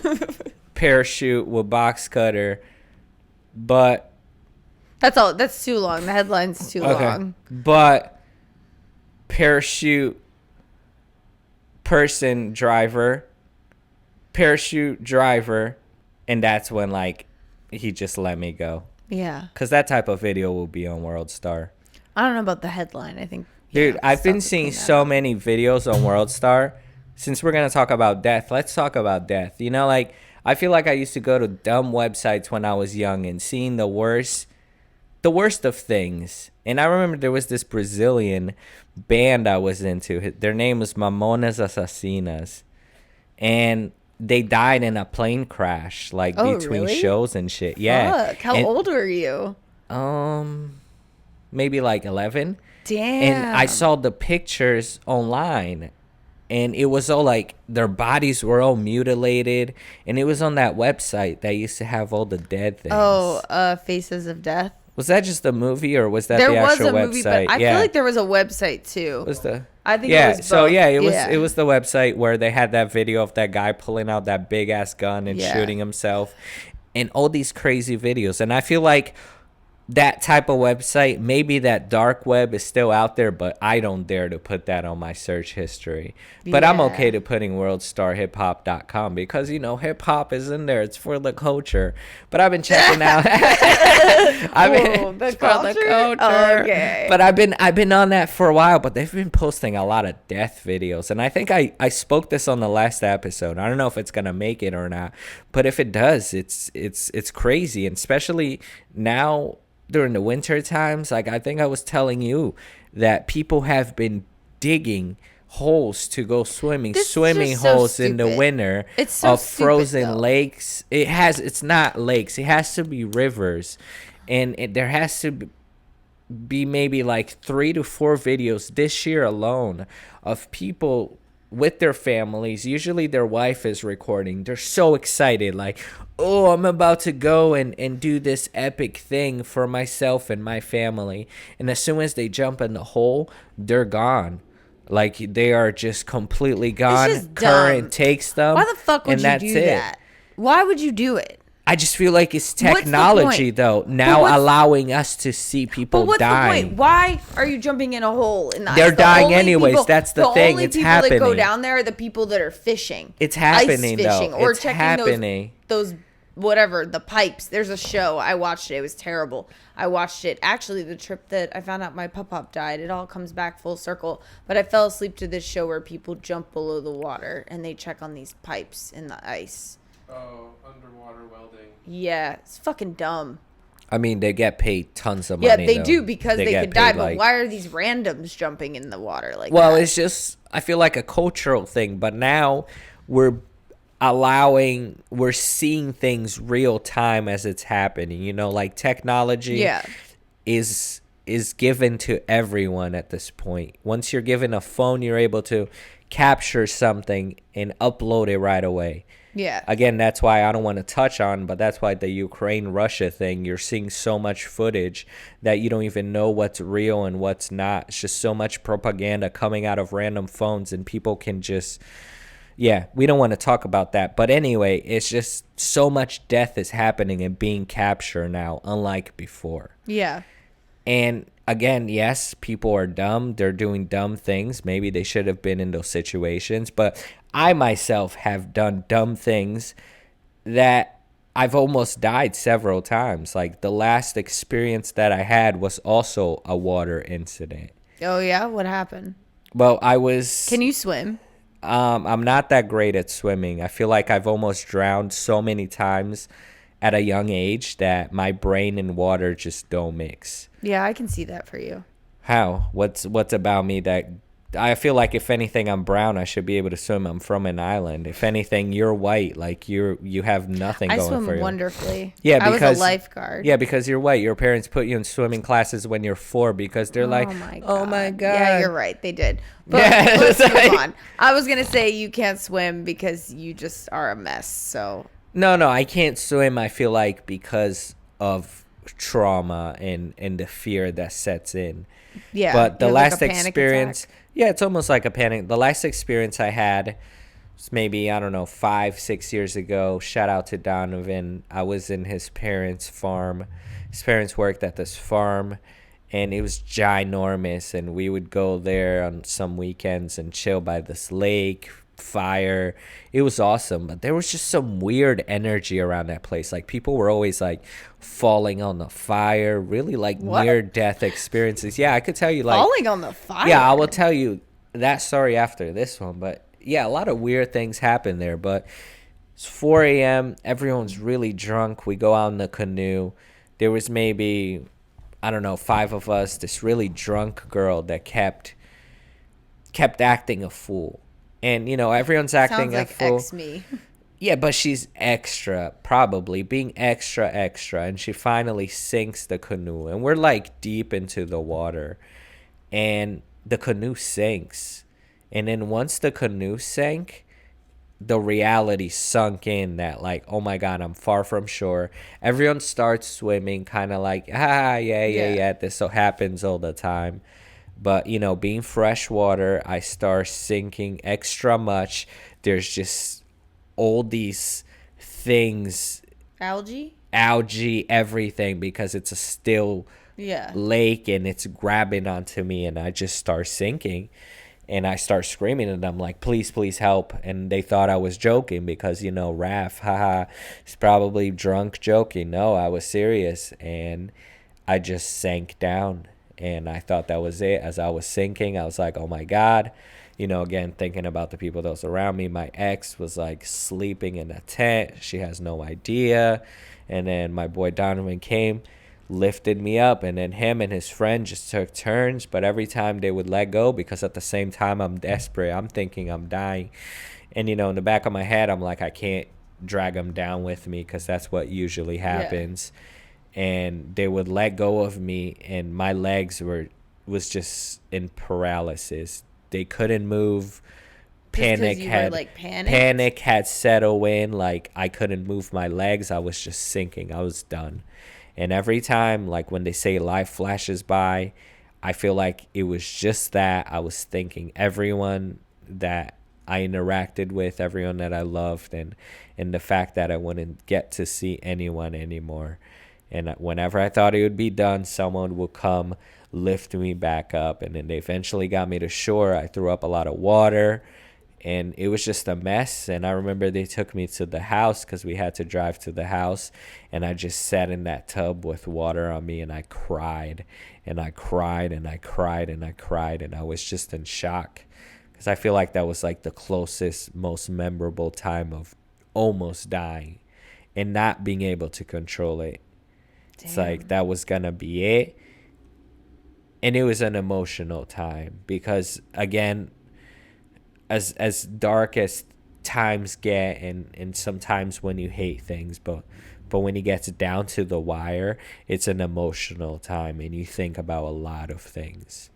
parachute with box cutter, but That's all. That's too long. The headline's too long. but parachute driver, and that's when like he just let me go, Yeah. because that type of video will be on World Star. I don't know about the headline. I think. Dude, yeah, I've been stuff to seeing clean that so up. many videos on World Star. Since we're going to talk about death, let's talk about death. You know, like, I feel like I used to go to dumb websites when I was young and seeing the worst of things. And I remember there was this Brazilian band I was into. Their name was Mamonas Assassinas. And they died in a plane crash, like, Oh, between really? shows and shit. Yeah. Fuck. How And, old were you? maybe like 11. Damn. And I saw the pictures online, and it was all like their bodies were all mutilated, and it was on that website that used to have all the dead things. Oh, Faces of Death. Was that just the movie, or was that There the was actual a movie, website? but I feel like there was a website too. was the I think yeah. it was So both. yeah, it was Yeah. it was the website where they had that video of that guy pulling out that big ass gun and Yeah. shooting himself, and all these crazy videos. And I feel like that type of website, maybe that dark web is still out there, but I don't dare to put that on my search history. But I'm Yeah. okay to putting worldstarhiphop.com because, you know, hip hop is in there. It's for the culture. But I've been checking out. Oh, the it's for the culture? culture. Okay. But I've been on that for a while, but they've been posting a lot of death videos. And I think I spoke this on the last episode. I don't know if it's gonna make it or not. But if it does, it's crazy. And especially now during the winter times, like I think I was telling you that people have been digging holes to go swimming, This is swimming just so holes in the stupid. winter It's so of stupid, frozen though. lakes. It's not lakes. It has to be rivers, and there has to be maybe like 3 to 4 videos this year alone of people with their families. Usually their wife is recording. They're so excited, like, oh, I'm about to go and do this epic thing for myself and my family. And as soon as they jump in the hole, they're gone. Like, they are just completely gone. just Current dumb. takes them. Why the fuck would and you that's do it. that? Why would you do it? I just feel like it's What's the technology, point? though, But now what's- allowing us to see people But what's dying. the point? Why are you jumping in a hole in the They're ice? The dying only anyways. That's the thing. only It's people that go happening. down there are the people that are fishing. It's happening, ice fishing, though. or It's checking happening. those whatever, the pipes. There's a show. I watched it. It was terrible. I watched it. Actually, the trip that I found out my pop died, it all comes back full circle. But I fell asleep to this show where people jump below the water and they check on these pipes in the ice. Oh, underwater welding. Yeah, it's fucking dumb. I mean, they get paid tons of Yeah, money. they though. do because they get could die. paid, But like- why are these randoms jumping in the water like Well, that? it's just, I feel like a cultural thing. But now we're seeing things real time as it's happening. You know, like technology Yeah. is given to everyone at this point. Once you're given a phone, you're able to capture something and upload it right away. Yeah. Again, that's why I don't want to touch on, but that's why the Ukraine-Russia thing, you're seeing so much footage that you don't even know what's real and what's not. It's just so much propaganda coming out of random phones, and people can just, yeah, we don't want to talk about that. But anyway, it's just so much death is happening and being captured now, unlike before. Yeah. And again, yes, people are dumb. They're doing dumb things. Maybe they should have been in those situations. But I myself have done dumb things that I've almost died several times. Like the last experience that I had was also a water incident. Oh, yeah? What happened? Well, I was... Can you swim? I'm not that great at swimming. I feel like I've almost drowned so many times at a young age that my brain and water just don't mix. Yeah, I can see that for you. How? What's about me that I feel like if anything I'm brown, I should be able to swim. I'm from an island. If anything, you're white. Like you have nothing I going swim for you. wonderfully. Yeah, I because was a lifeguard. Yeah, because you're white. Your parents put you in swimming classes when you're 4 because they're like, "Oh my god." Yeah, you're right. They did. But Yeah, let's it's move like- on. I was gonna say you can't swim because you just are a mess. So No, I can't swim. I feel like because of trauma and the fear that sets in. yeah. But the you have, like, last a panic experience, attack. yeah, it's almost like a panic. The last experience I had was maybe, I don't know, 5-6 years ago. Shout out to Donovan. I was in his parents' farm. His parents worked at this farm, and it was ginormous. And we would go there on some weekends and chill by this lake, fire. It was awesome, but there was just some weird energy around that place. Like people were always like falling on the fire, really like What? near death experiences. Yeah, I could tell you like Falling on the fire. yeah, I will tell you that story after this one. But yeah, a lot of weird things happen there. But it's 4 a.m. Everyone's really drunk. We go out in the canoe. There was maybe, I don't know, 5 of us. This really drunk girl that kept acting a fool. And, you know, everyone's acting Sounds like a fool. ex me. Yeah, but she's extra, probably being extra, and she finally sinks the canoe, and we're like deep into the water, and the canoe sinks, and then once the canoe sank, the reality sunk in that like, oh my God, I'm far from shore. Everyone starts swimming, kind of like, yeah. This so happens all the time. But, you know, being freshwater, I start sinking extra much. There's just all these things, Algae. everything, because it's a still Yeah. lake and it's grabbing onto me, and I just start sinking. And I start screaming at them like, please help. And they thought I was joking because, you know, Raph, haha, he's probably drunk joking. No, I was serious. And I just sank down. And I thought that was it. As I was sinking, I was like, oh my God. You know, again, thinking about the people that was around me. My ex was like sleeping in a tent. She has no idea. And then my boy Donovan came, lifted me up, and then him and his friend just took turns. But every time they would let go, because at the same time I'm desperate, I'm thinking I'm dying. And, you know, in the back of my head, I'm like, I can't drag them down with me because that's what usually happens. Yeah. And they would let go of me, and my legs was just in paralysis. They couldn't move. Panic had settled in. Like I couldn't move my legs. I was just sinking. I was done. And every time, like when they say life flashes by, I feel like it was just that. I was thinking everyone that I interacted with, everyone that I loved, and the fact that I wouldn't get to see anyone anymore. And whenever I thought it would be done, someone would come, lift me back up. And then they eventually got me to shore. I threw up a lot of water, and it was just a mess. And I remember they took me to the house because we had to drive to the house. And I just sat in that tub with water on me, and I cried. And I cried, and I cried, and I cried. And I was just in shock because I feel like that was like the closest, most memorable time of almost dying and not being able to control it. Damn. It's like that was gonna be it. And it was an emotional time because, again, as dark as times get, and sometimes when you hate things, but when it gets down to the wire, it's an emotional time, and you think about a lot of things.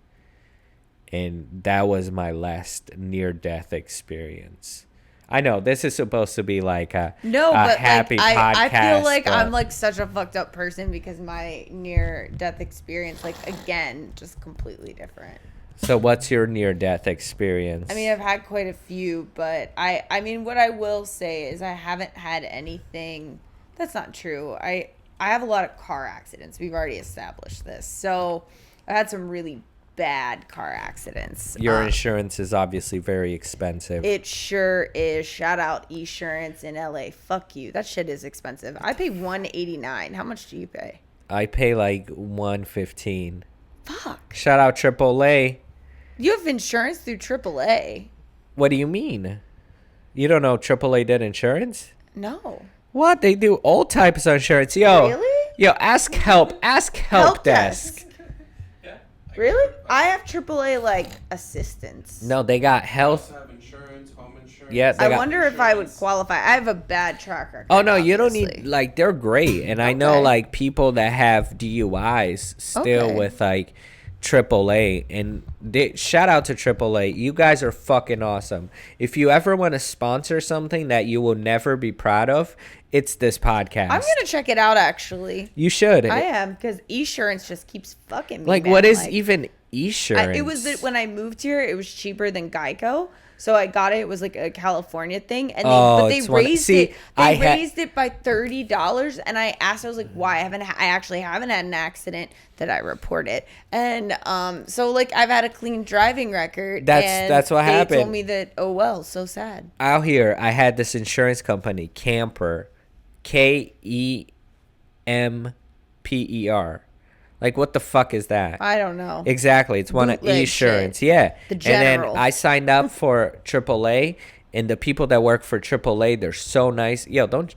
And that was my last near-death experience. I know this is supposed to be like a happy podcast. I feel like I'm like such a fucked up person because my near death experience, like, again, just completely different. So what's your near death experience? I mean, I've had quite a few, but I mean, what I will say is I haven't had anything. That's not true. I have a lot of car accidents. We've already established this. So I had some really bad car accidents. Your insurance is obviously very expensive. It sure is. Shout out Esurance in LA. Fuck you. That shit is expensive. I pay $189. How much do you pay? I pay like $115. Fuck. Shout out AAA. You have insurance through AAA. What do you mean? You don't know AAA did insurance? No. What? They do all types of insurance. Yo. Really? Yo, ask help. Ask help desk. Yeah. Really? I have AAA like assistance. No, they got I health. also have insurance, home insurance. Yeah, they I got- wonder if I would qualify. I have a bad track record. Oh no, you don't obviously. need like they're great, and I know Okay. like people that have DUIs still Okay. with like AAA, and shout out to AAA. You guys are fucking awesome. If you ever want to sponsor something that you will never be proud of, it's this podcast. I'm gonna check it out. Actually, You should. I am because insurance just keeps fucking me. Like, man. what is Like, even insurance? It was that when I moved here, it was cheaper than Geico. So I got it. It was like a California thing, and Oh, they it's one- raised see, it. I They ha- raised it by $30, and I asked. I was like, "Why? I actually haven't had an accident that I reported." And so like I've had a clean driving record. That's what they happened. told me that. Oh well, so sad. Out here, I had this insurance company, Camper, KEMPER. Like, what the fuck is that? I don't know. Exactly. It's one of Bootleg insurance. shit. Yeah. The And General. then I signed up for AAA, and the people that work for AAA, they're so nice. Yo, don't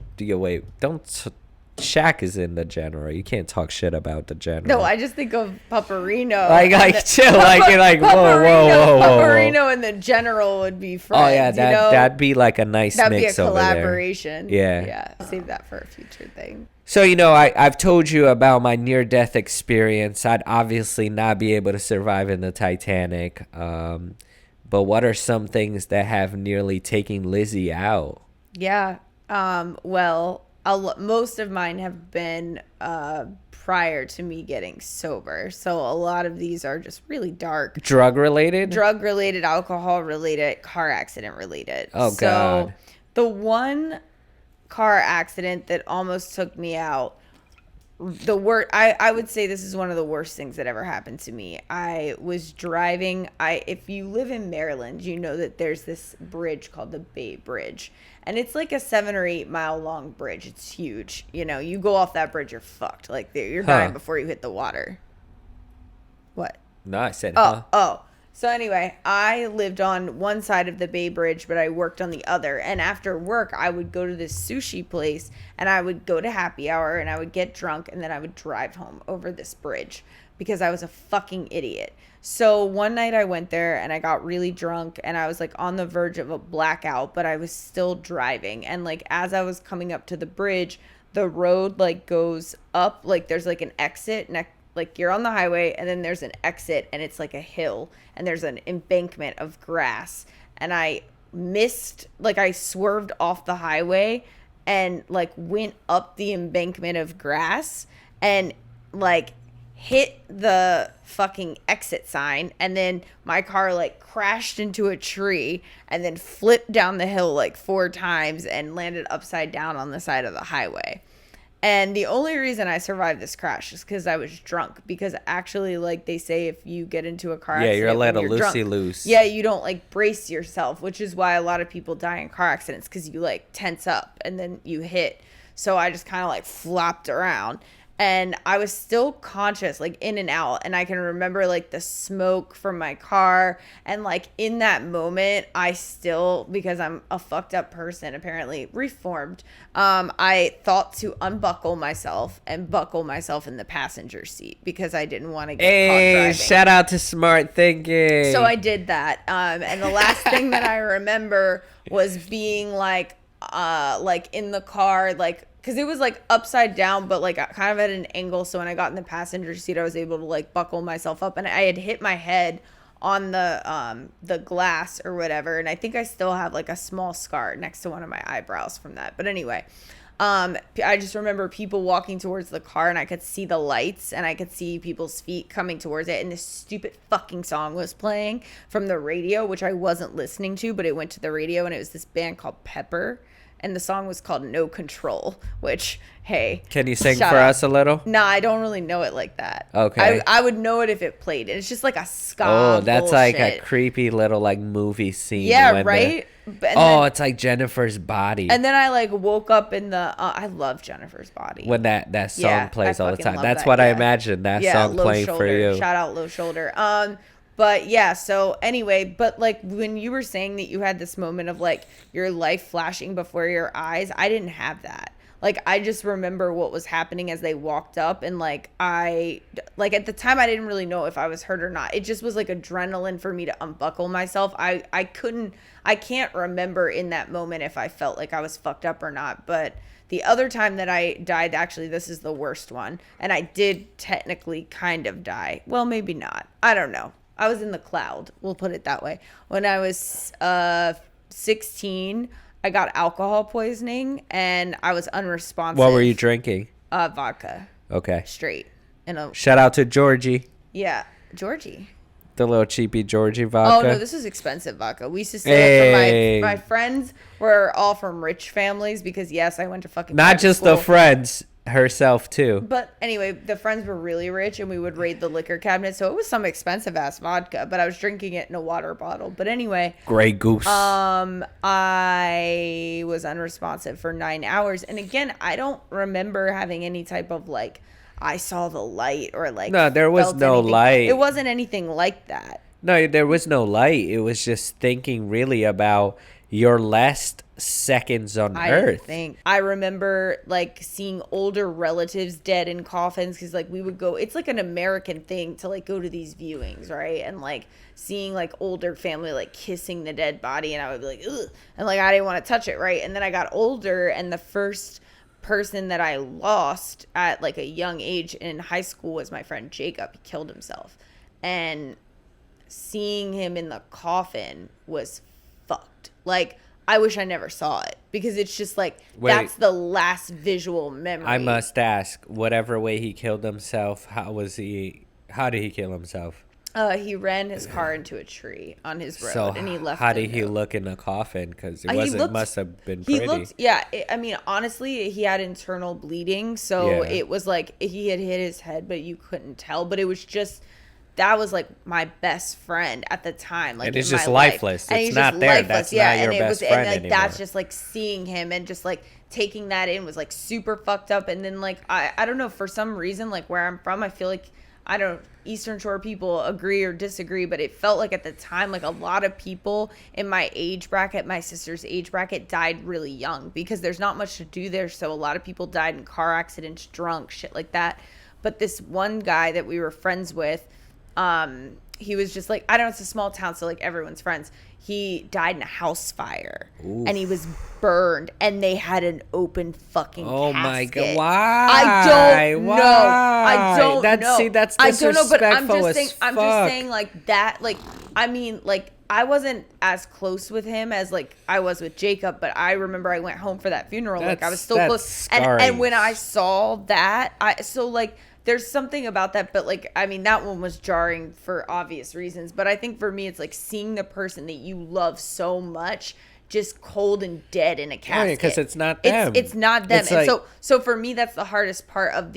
Shaq is in the General. You can't talk shit about the General. No, I just think of Paparino. like chill, like whoa, whoa, whoa, whoa. Paparino and the General would be friends. Oh yeah, you know? that'd be like a nice That'd be a mix over there. collaboration. Yeah. Yeah. Save that for a future thing. So, you know, I've told you about my near-death experience. I'd obviously not be able to survive in the Titanic. But what are some things that have nearly taken Lizzie out? Yeah. Well, most of mine have been prior to me getting sober. So a lot of these are just really dark. Drug-related? Drug-related, alcohol-related, car accident-related. Oh, so God. The one car accident that almost took me out, I would say this is one of the worst things that ever happened to me. I was driving. If you live in Maryland, you know that there's this bridge called the Bay Bridge, and it's like a 7 or 8 mile long bridge. It's huge. You know, you go off that bridge, you're fucked. Like you're dying before you hit the water. What? No, I said, huh? Oh. So anyway, I lived on one side of the Bay Bridge, but I worked on the other. And after work, I would go to this sushi place, and I would go to happy hour, and I would get drunk, and then I would drive home over this bridge because I was a fucking idiot. So one night I went there, and I got really drunk, and I was like on the verge of a blackout, but I was still driving. And like as I was coming up to the bridge, the road like goes up, like there's like an exit like you're on the highway, and then there's an exit, and it's like a hill, and there's an embankment of grass, and I swerved off the highway and like went up the embankment of grass and like hit the fucking exit sign, and then my car like crashed into a tree and then flipped down the hill like 4 times and landed upside down on the side of the highway. And the only reason I survived this crash is because I was drunk. Because actually, like they say, if you get into a car accident, you're a little when you're drunk, loosey-loose. Yeah, you don't like brace yourself, which is why a lot of people die in car accidents, because you like tense up and then you hit. So I just kind of like flopped around. And I was still conscious, like in and out. And I can remember like the smoke from my car. And like in that moment, I still, because I'm a fucked up person, apparently reformed, I thought to unbuckle myself and buckle myself in the passenger seat because I didn't want to get caught driving. Shout out to smart thinking. So I did that. And the last thing that I remember was being like in the car, like, because it was like upside down, but like kind of at an angle. So when I got in the passenger seat, I was able to like buckle myself up, and I had hit my head on the glass or whatever. And I think I still have like a small scar next to one of my eyebrows from that. But anyway, I just remember people walking towards the car, and I could see the lights, and I could see people's feet coming towards it. And this stupid fucking song was playing from the radio, which I wasn't listening to, but it went to the radio, and it was this band called Pepper. and the song was called No Control, which, hey. Can you sing shout for out. us a little? Nah, I don't really know it like that. Okay. I would know it if it played. It's just like a ska Oh, that's like a bullshit. creepy little like movie scene. Yeah, when right? it's like Jennifer's Body. And then I like woke up in the I love Jennifer's Body. When that song plays I all the fucking time. love That's that, what I yeah. imagine that Yeah, song Low playing Shoulder. for you. Shout out Low Shoulder. But yeah, so anyway, but like when you were saying that you had this moment of like your life flashing before your eyes, I didn't have that. Like I just remember what was happening as they walked up, and like at the time I didn't really know if I was hurt or not. It just was like adrenaline for me to unbuckle myself. I can't remember in that moment if I felt like I was fucked up or not, but the other time that I died, actually, this is the worst one. And I did technically kind of die. Well, maybe not. I don't know. I was in the cloud. We'll put it that way. When I was 16, I got alcohol poisoning and I was unresponsive. What were you drinking? Vodka. Okay. Straight. Shout out to Georgie. Yeah. Georgie. The little cheapy Georgie vodka. Oh, no, this is expensive vodka. We used to say it for my friends were all from rich families because, yes, I went to fucking Not private just school. the friends, herself too. But anyway, the friends were really rich and we would raid the liquor cabinet. So it was some expensive ass vodka, but I was drinking it in a water bottle. But anyway. Grey Goose. I was unresponsive for 9 hours. And again, I don't remember having any type of like, I saw the light or like. No, there was felt no anything. light. It wasn't anything like that. No, there was no light. It was just thinking really about your last seconds on Earth. I remember like seeing older relatives dead in coffins because like we would go, it's like an American thing to like go to these viewings, right? And like seeing like older family like kissing the dead body, and I would be like, ugh, and like I didn't want to touch it, right? And then I got older, and the first person that I lost at like a young age in high school was my friend Jacob. He killed himself, and seeing him in the coffin was fucked. Like, I wish I never saw it because it's just like, that's the last visual memory. I must ask, whatever way he killed himself, how did he kill himself? He ran his car into a tree on his road, So and he left. how did he look in the coffin? Because must have been He pretty. looked, yeah. I mean, honestly, he had internal bleeding, so it was like he had hit his head, but you couldn't tell. But it was just. That was like my best friend at the time. Like, and it's in just my lifeless. Life. It's not there. That's not your best friend and like anymore. that's just like seeing him and just like taking that in was like super fucked up. And then like I don't know, for some reason, like where I'm from, I feel like Eastern Shore people agree or disagree, but it felt like at the time like a lot of people in my age bracket, my sister's age bracket, died really young because there's not much to do there. So a lot of people died in car accidents, drunk, shit like that. But this one guy that we were friends with, he was just like, I don't know, it's a small town, so like everyone's friends. He died in a house fire. Oof. And he was burned, and they had an open fucking Oh my casket. God! Why? I don't know. I don't know. See, that's I disrespectful don't know, but I'm just saying. as I'm just fuck. saying like that. Like, I mean, like I wasn't as close with him as like I was with Jacob, but I remember I went home for that funeral. Like I was still close. And when I saw that, there's something about that, but like, I mean, that one was jarring for obvious reasons. But I think for me, it's like seeing the person that you love so much just cold and dead in a casket. Oh, yeah, because it's not them. It's not them. It's and like, so for me, that's the hardest part of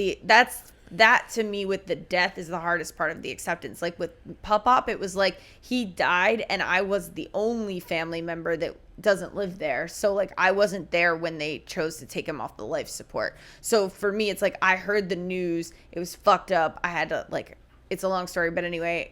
that to me with the death is the hardest part of the acceptance. Like with Pop, it was like he died and I was the only family member that doesn't live there. So like I wasn't there when they chose to take him off the life support. So for me, it's like I heard the news. It was fucked up. I had to like, it's a long story, but anyway,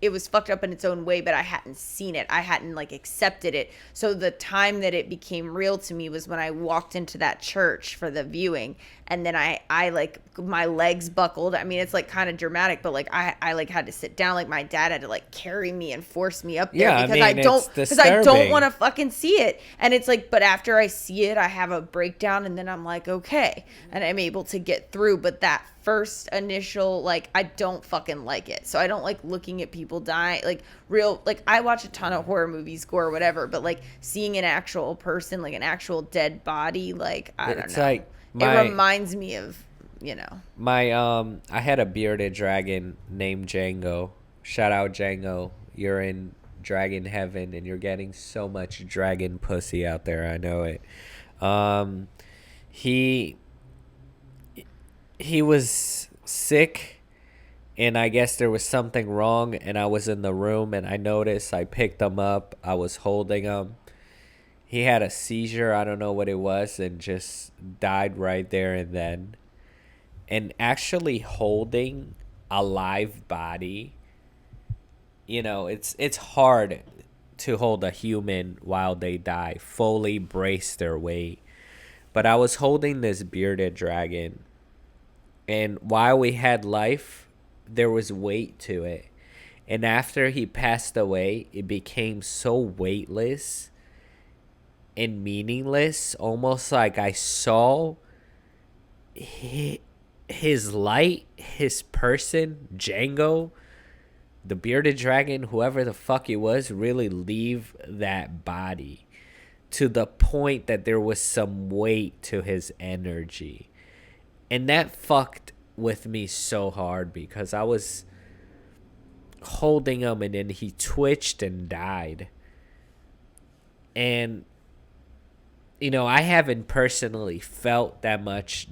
it was fucked up in its own way, but I hadn't seen it. I hadn't like accepted it. So the time that it became real to me was when I walked into that church for the viewing, and then I like my legs buckled. I mean, it's like kind of dramatic, but like I like had to sit down. Like my dad had to like carry me and force me up there because I don't want to fucking see it. And it's like, but after I see it, I have a breakdown, and then I'm like, okay, and I'm able to get through. But that first initial, like, I don't fucking like it. So I don't like looking at people die, like real, like I watch a ton of horror movies, gore, or whatever, but like seeing an actual person, like an actual dead body, like I don't know. Like it reminds me of, my I had a bearded dragon named Django. Shout out Django. You're in dragon heaven and you're getting so much dragon pussy out there. I know it. He was sick, and I guess there was something wrong, and I was in the room and I noticed. I picked him up. I was holding him. He had a seizure, I don't know what it was, and just died right there and then. And actually holding a live body, it's hard to hold a human while they die, fully brace their weight. But I was holding this bearded dragon, and while we had life, there was weight to it. And after he passed away, it became so weightless and meaningless, almost like I saw his light, his person, Django, the bearded dragon, whoever the fuck he was, really leave that body, to the point that there was some weight to his energy. And that fucked with me so hard, because I was holding him and then he twitched and died. And I haven't personally felt that much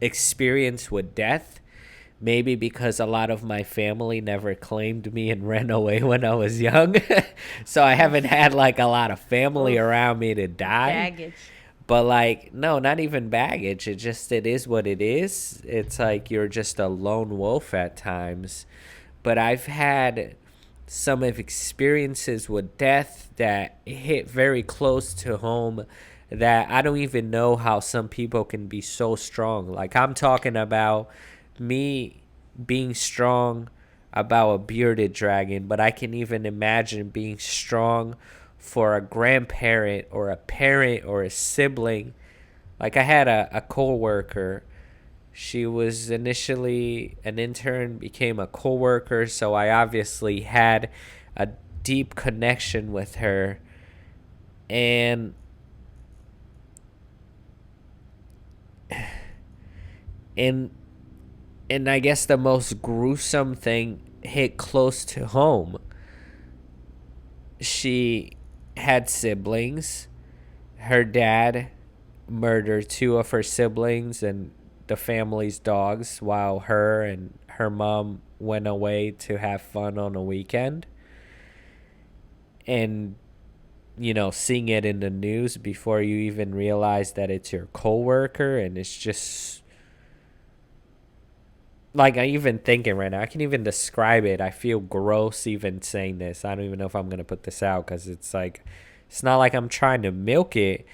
experience with death, maybe because a lot of my family never claimed me and ran away when I was young. So I haven't had like a lot of family around me to die. Baggage. But like, no, not even baggage. It is what it is. It's like you're just a lone wolf at times. But I've had some of experiences with death that hit very close to home, that I don't even know how some people can be so strong. Like, I'm talking about me being strong about a bearded dragon, but I can even imagine being strong for a grandparent or a parent or a sibling. Like, I had a co-worker. She was initially an intern, became a co-worker, so I obviously had a deep connection with her. And I guess the most gruesome thing hit close to home. She had siblings. Her dad murdered two of her siblings and the family's dogs while her and her mom went away to have fun on a weekend. And seeing it in the news before you even realize that it's your coworker, and it's just like, I even thinking right now, I can even describe it. I feel gross even saying this. I don't even know if I'm gonna put this out, because it's like, it's not like I'm trying to milk it,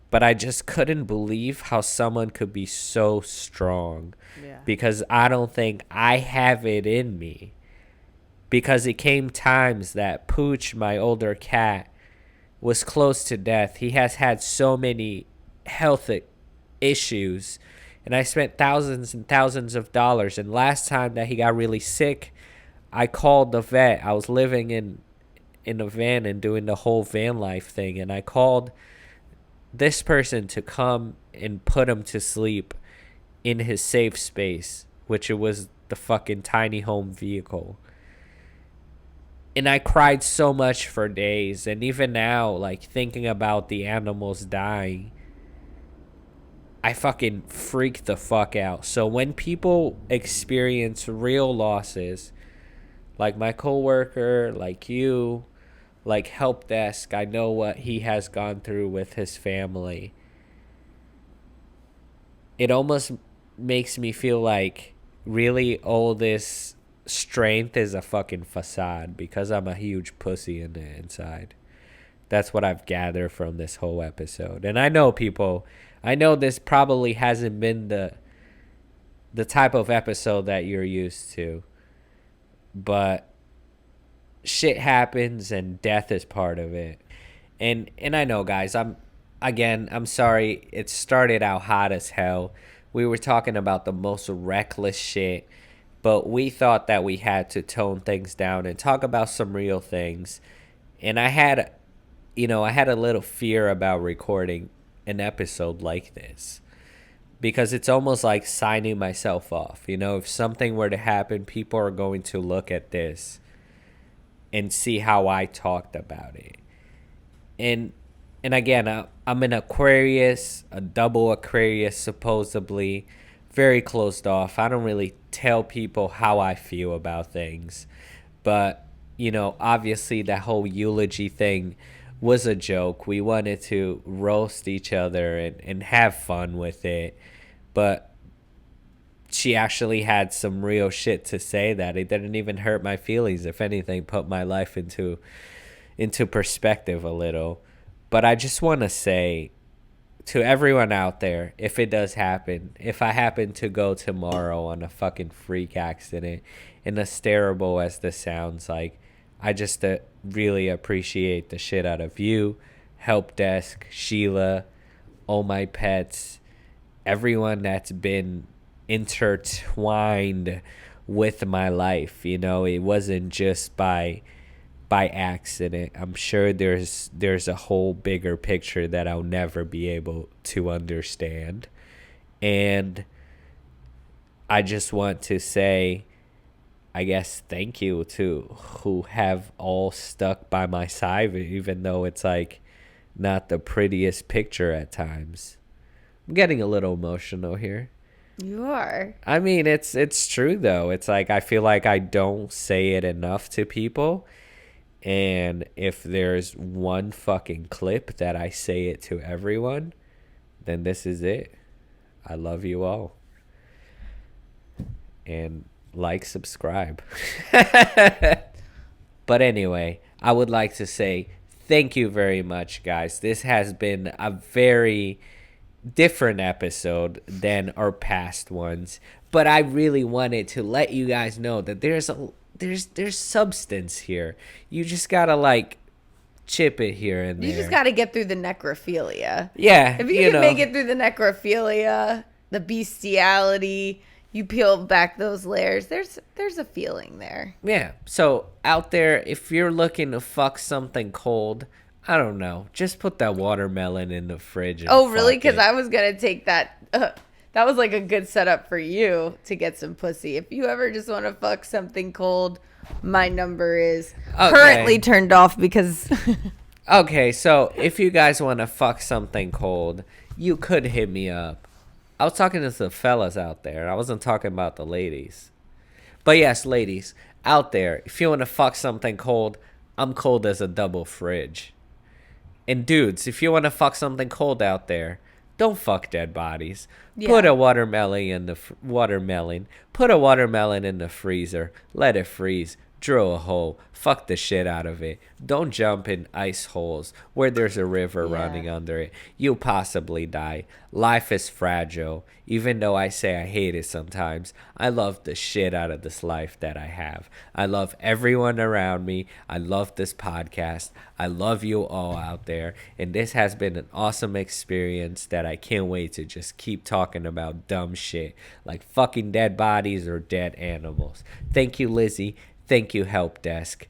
but I just couldn't believe how someone could be so strong. Yeah. Because I don't think I have it in me. Because it came times that Pooch, my older cat, was close to death. He has had so many health issues, and I spent thousands and thousands of dollars. And last time that he got really sick, I called the vet. I was living in a van and doing the whole van life thing, and I called this person to come and put him to sleep in his safe space, which it was the fucking tiny home vehicle. And I cried so much for days. And even now, like, thinking about the animals dying, I fucking freak the fuck out. So when people experience real losses, like my coworker, like you, like help desk, I know what he has gone through with his family. It almost makes me feel like really all this strength is a fucking facade, because I'm a huge pussy in the inside. That's what I've gathered from this whole episode. And I know this probably hasn't been the type of episode that you're used to, but shit happens and death is part of it. And I know, guys, I'm sorry. It started out hot as hell. We were talking about the most reckless shit, but we thought that we had to tone things down and talk about some real things. And I had a little fear about recording an episode like this, because it's almost like signing myself off. If something were to happen, people are going to look at this and see how I talked about it. And And again, I'm an Aquarius, a double Aquarius, supposedly. Very closed off. I don't really tell people how I feel about things. But, obviously that whole eulogy thing was a joke. We wanted to roast each other and have fun with it. But she actually had some real shit to say that it didn't even hurt my feelings. If anything, put my life into perspective a little. But I just want to say to everyone out there, if it does happen, if I happen to go tomorrow on a fucking freak accident, and as terrible as this sounds like, I just really appreciate the shit out of you, Help Desk, Sheila, all my pets, everyone that's been intertwined with my life. It wasn't just by accident. I'm sure there's a whole bigger picture that I'll never be able to understand. And I just want to say, I guess, thank you to who have all stuck by my side, even though it's like not the prettiest picture at times. I'm getting a little emotional here. You are. I mean, it's true though. It's like I feel like I don't say it enough to people. And if there's one fucking clip that I say it to everyone, then this is it. I love you all. And subscribe. But anyway, I would like to say thank you very much, guys. This has been a very different episode than our past ones. But I really wanted to let you guys know that there's substance here. You just gotta chip it here and there. You just gotta get through the necrophilia. Yeah. If you can make it through the necrophilia, the bestiality, you peel back those layers, there's a feeling there. Yeah. So out there, if you're looking to fuck something cold, I don't know, just put that watermelon in the fridge. Oh, really? Because I was gonna take that. That was like a good setup for you to get some pussy. If you ever just want to fuck something cold, my number is currently turned off because... Okay, so if you guys want to fuck something cold, you could hit me up. I was talking to the fellas out there. I wasn't talking about the ladies. But yes, ladies, out there, if you want to fuck something cold, I'm cold as a double fridge. And dudes, if you want to fuck something cold out there, don't fuck dead bodies. Yeah. Put a watermelon in the freezer. Let it freeze. Drill a hole. Fuck the shit out of it. Don't jump in ice holes where there's a river running under it. You'll possibly die. Life is fragile. Even though I say I hate it sometimes, I love the shit out of this life that I have. I love everyone around me. I love this podcast. I love you all out there. And this has been an awesome experience that I can't wait to just keep talking about dumb shit like fucking dead bodies or dead animals. Thank you, Lizzie. Thank you, Help Desk.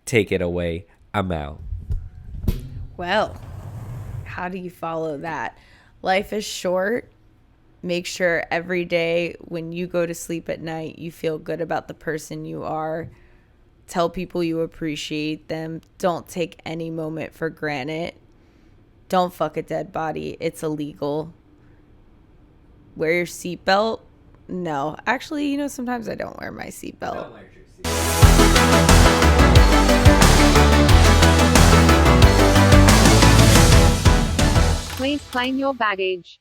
Take it away. I'm out. Well, how do you follow that? Life is short. Make sure every day when you go to sleep at night, you feel good about the person you are. Tell people you appreciate them. Don't take any moment for granted. Don't fuck a dead body. It's illegal. Wear your seatbelt. No. Actually, sometimes I don't wear my seatbelt. Please claim your baggage.